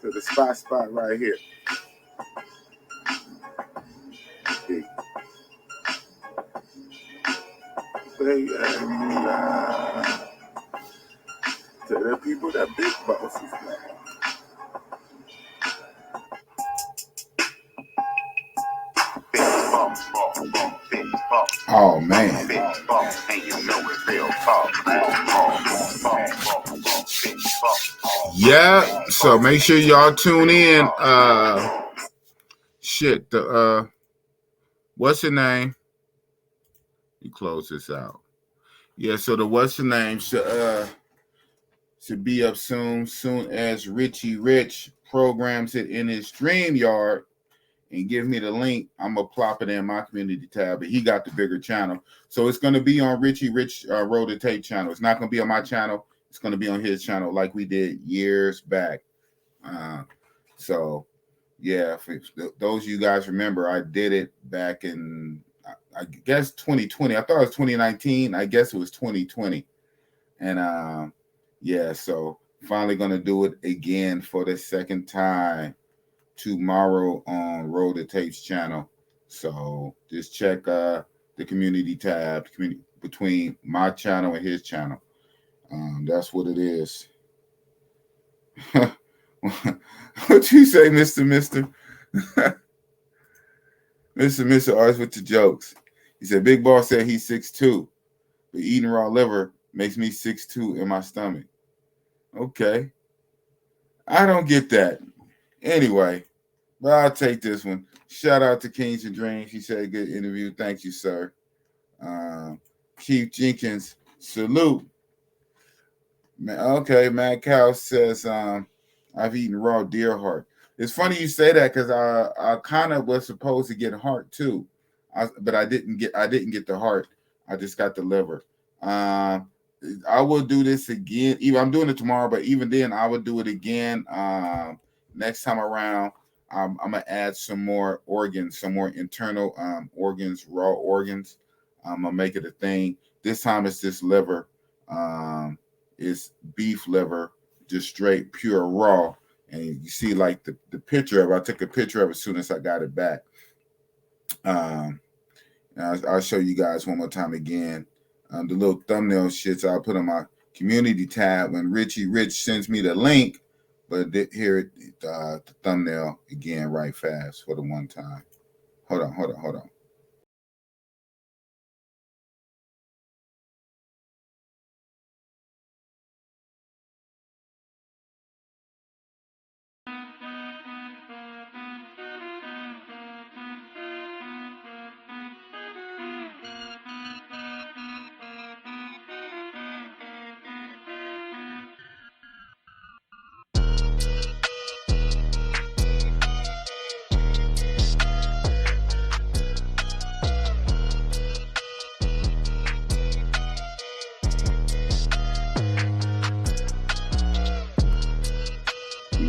to the spot right here. Big. To the people that big bosses, man. Oh man. Yeah, so make sure y'all tune in. What's the name? You close this out. Yeah, so the what's the name should be up soon as Richie Rich programs it in his StreamYard and give me the link. I'm gonna plop it in my community tab, but he got the bigger channel. So it's gonna be on Richie Rich Roll the Tape channel. It's not gonna be on my channel, it's gonna be on his channel like we did years back. So yeah, for those of you guys remember, I did it back in I guess 2020. I thought it was 2019. I guess it was 2020. And yeah, so finally gonna do it again for the second time tomorrow on Roll the Tapes channel. So just check the community tab between my channel and his channel. That's what it is. What you say, Mr. Mr. always with the jokes. He said Big Boss said he's 6'2". but eating raw liver makes me 6'2" in my stomach. Okay. I don't get that. Anyway, but I'll take this one. Shout out to Kings and Dreams. He said, good interview. Thank you, sir. Chief Jenkins, salute. Okay, Matt Cow says, I've eaten raw deer heart. It's funny you say that because I kind of was supposed to get heart too, but I didn't get the heart. I just got the liver. I will do this again. Even I'm doing it tomorrow, but even then, I would do it again next time around. I'm gonna add some more organs, some more internal organs, raw organs. I'm gonna make it a thing. This time it's just liver. It's beef liver, just straight pure raw. And you see like the picture of it. I took a picture of it as soon as I got it back. I'll show you guys one more time again. The little thumbnail shits I'll put on my community tab when Rich sends me the link. But here the thumbnail again right fast for the one time. Hold on.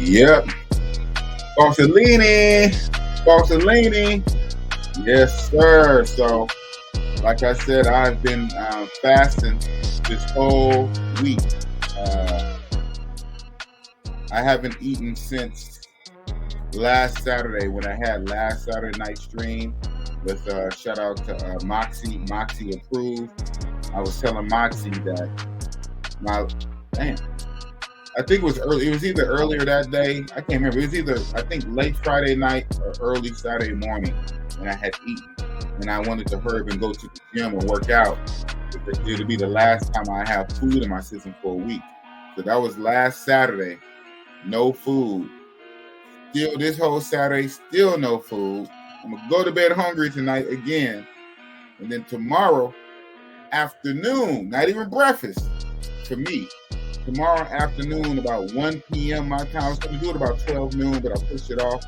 Yep. Bossy. Yes, sir. So, like I said, I've been fasting this whole week. I haven't eaten since last Saturday when I had last Saturday night stream with shout out to Moxie. Moxie approved. I was telling Moxie that I think it was early. It was either earlier that day. I can't remember. It was either I think late Friday night or early Saturday morning when I had eaten, and I wanted to hurry up and go to the gym and work out. It'll be the last time I have food in my system for a week. So that was last Saturday. No food. Still this whole Saturday, still no food. I'm gonna go to bed hungry tonight again, and then tomorrow afternoon, not even breakfast for me. Tomorrow afternoon, about 1 p.m. my time. I was going to do it about 12 noon, but I pushed it off.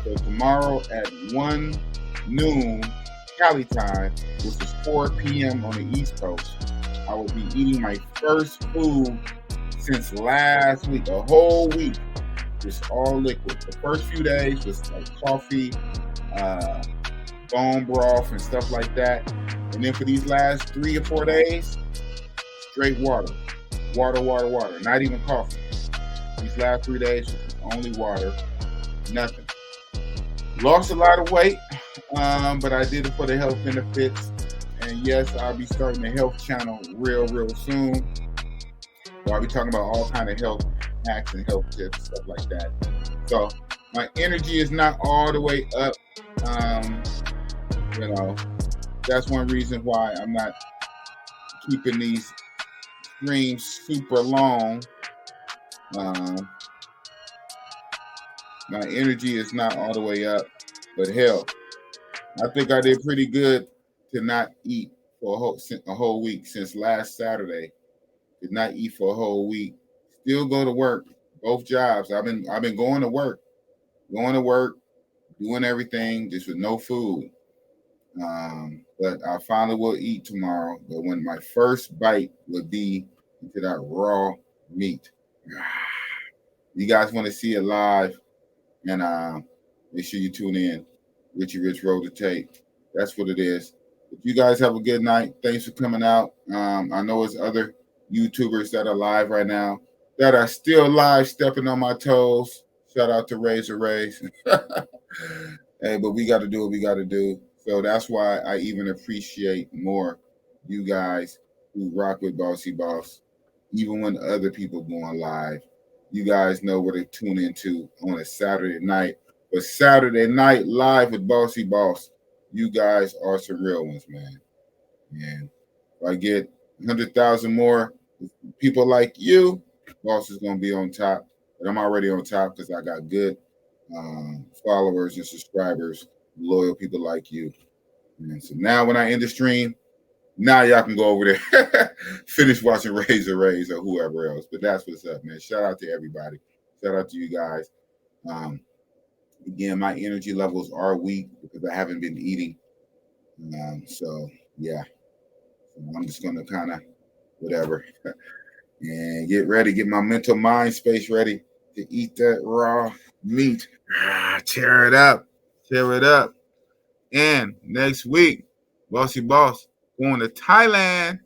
So tomorrow at 1 noon Cali time, which is 4 p.m. on the East Coast, I will be eating my first food since last week, a whole week, just all liquid. The first few days was like coffee, bone broth, and stuff like that. And then for these last 3 or 4 days, straight water. Water. Not even coffee. These last 3 days, only water. Nothing. Lost a lot of weight, but I did it for the health benefits. And yes, I'll be starting the health channel real soon. So I'll be talking about all kind of health hacks and health tips, stuff like that. So my energy is not all the way up. That's one reason why I'm not keeping these streams super long. My energy is not all the way up, but hell, I think I did pretty good to not eat for a whole week since last Saturday. Did not eat for a whole week. Still go to work, both jobs. I've been going to work, doing everything just with no food. But I finally will eat tomorrow. But when my first bite would be into that raw meat. You guys want to see it live, and make sure you tune in. Richie Rich Road to Tape. That's what it is. If you guys have a good night, thanks for coming out. I know it's other YouTubers that are live right now that are still live, stepping on my toes. Shout out to Razor Rays. Hey, but we got to do what we got to do. So that's why I even appreciate more you guys who rock with Bossy Boss, even when other people going live. You guys know where to tune into on a Saturday night. But Saturday night live with Bossy Boss, you guys are some real ones, man. And if I get 100,000 more people like you, Boss is going to be on top. But I'm already on top because I got good followers and subscribers, loyal people like you. And so now when I end the stream, now y'all can go over there, finish watching Razor Rays or whoever else. But that's what's up, man. Shout out to everybody. Shout out to you guys. Again, my energy levels are weak because I haven't been eating. So, yeah. So I'm just going to kind of whatever and get ready, get my mental mind space ready to eat that raw meat. Tear it up. Tear it up. And next week, Bossy Boss going to Thailand.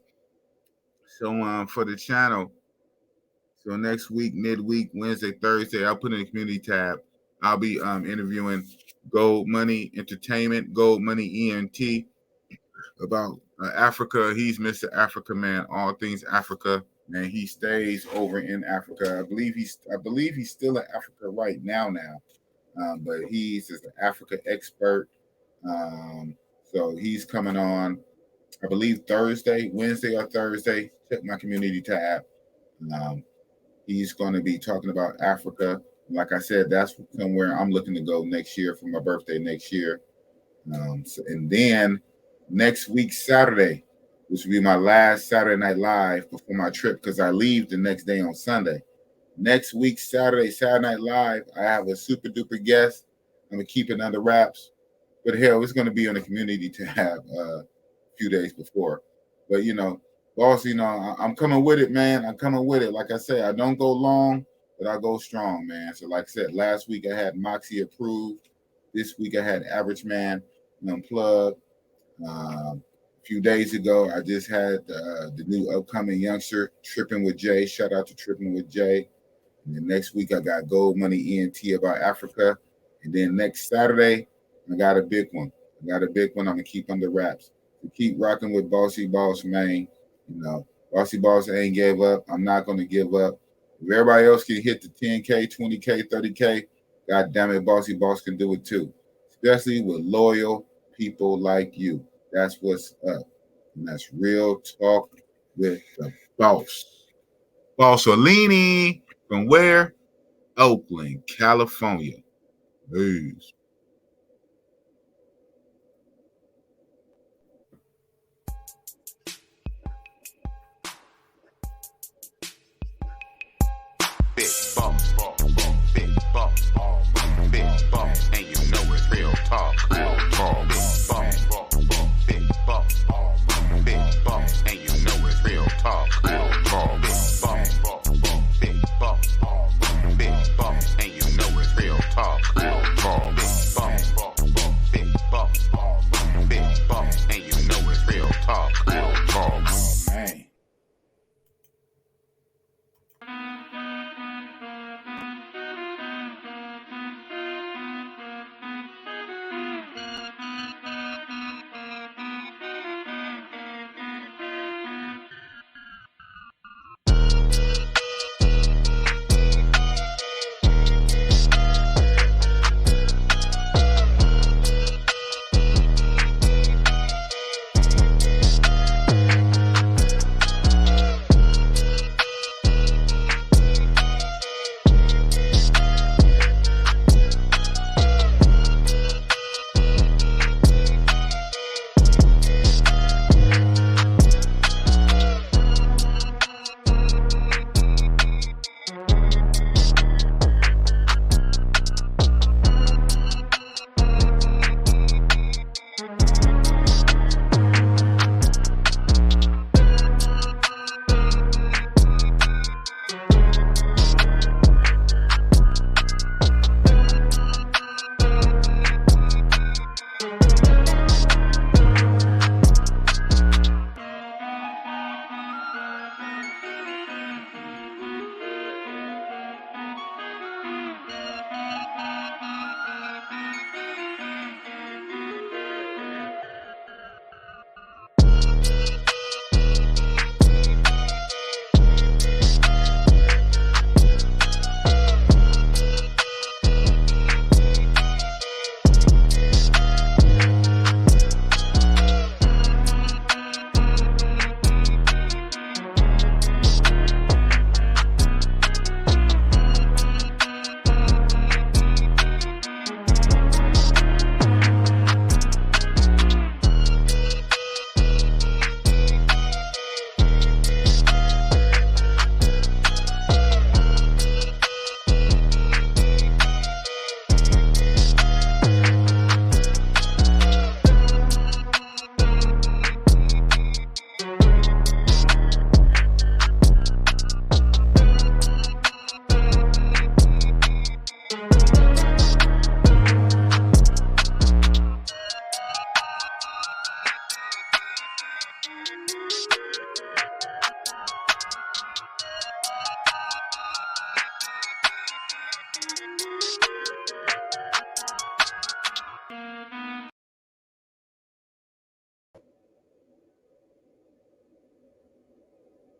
So for the channel. So next week, midweek, Wednesday, Thursday, I'll put in the community tab. I'll be interviewing Gold Money Entertainment, Gold Money ENT about Africa. He's Mr. Africa, man. All things Africa, man. He stays over in Africa. I believe he's still in Africa right now. But he's just an Africa expert. So he's coming on, I believe Wednesday or Thursday. Check my community tab. He's going to be talking about Africa. Like I said, that's somewhere I'm looking to go next year for my birthday next year. And then next week, Saturday, which will be my last Saturday Night Live before my trip because I leave the next day on Sunday. Next week, Saturday Night Live, I have a super duper guest. I'm going to keep it under wraps. But hell, it's going to be on the community tab a few days before. But, Boss, I'm coming with it, man. I'm coming with it. Like I said, I don't go long, but I go strong, man. So like I said, last week I had Moxie Approved. This week I had Average Man Unplugged. A few days ago, I just had the new upcoming youngster, Tripping with Jay. Shout out to Tripping with Jay. And then next week, I got Gold Money ENT about Africa. And then next Saturday, I got a big one. I'm going to keep under wraps. So keep rocking with Bossy Boss, man. Bossy Boss ain't gave up. I'm not going to give up. If everybody else can hit the 10K, 20K, 30K, God damn it, Bossy Boss can do it too. Especially with loyal people like you. That's what's up. And that's real talk with the boss. Bossolini from where? Oakland, California. Peace. Big boss, big boss, big boss, and you know it's real talk. Big boss, big boss, big boss, and you know it's real talk. Big boss, big boss, big boss, and you know it's real talk.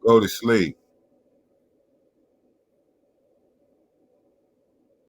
Go to sleep.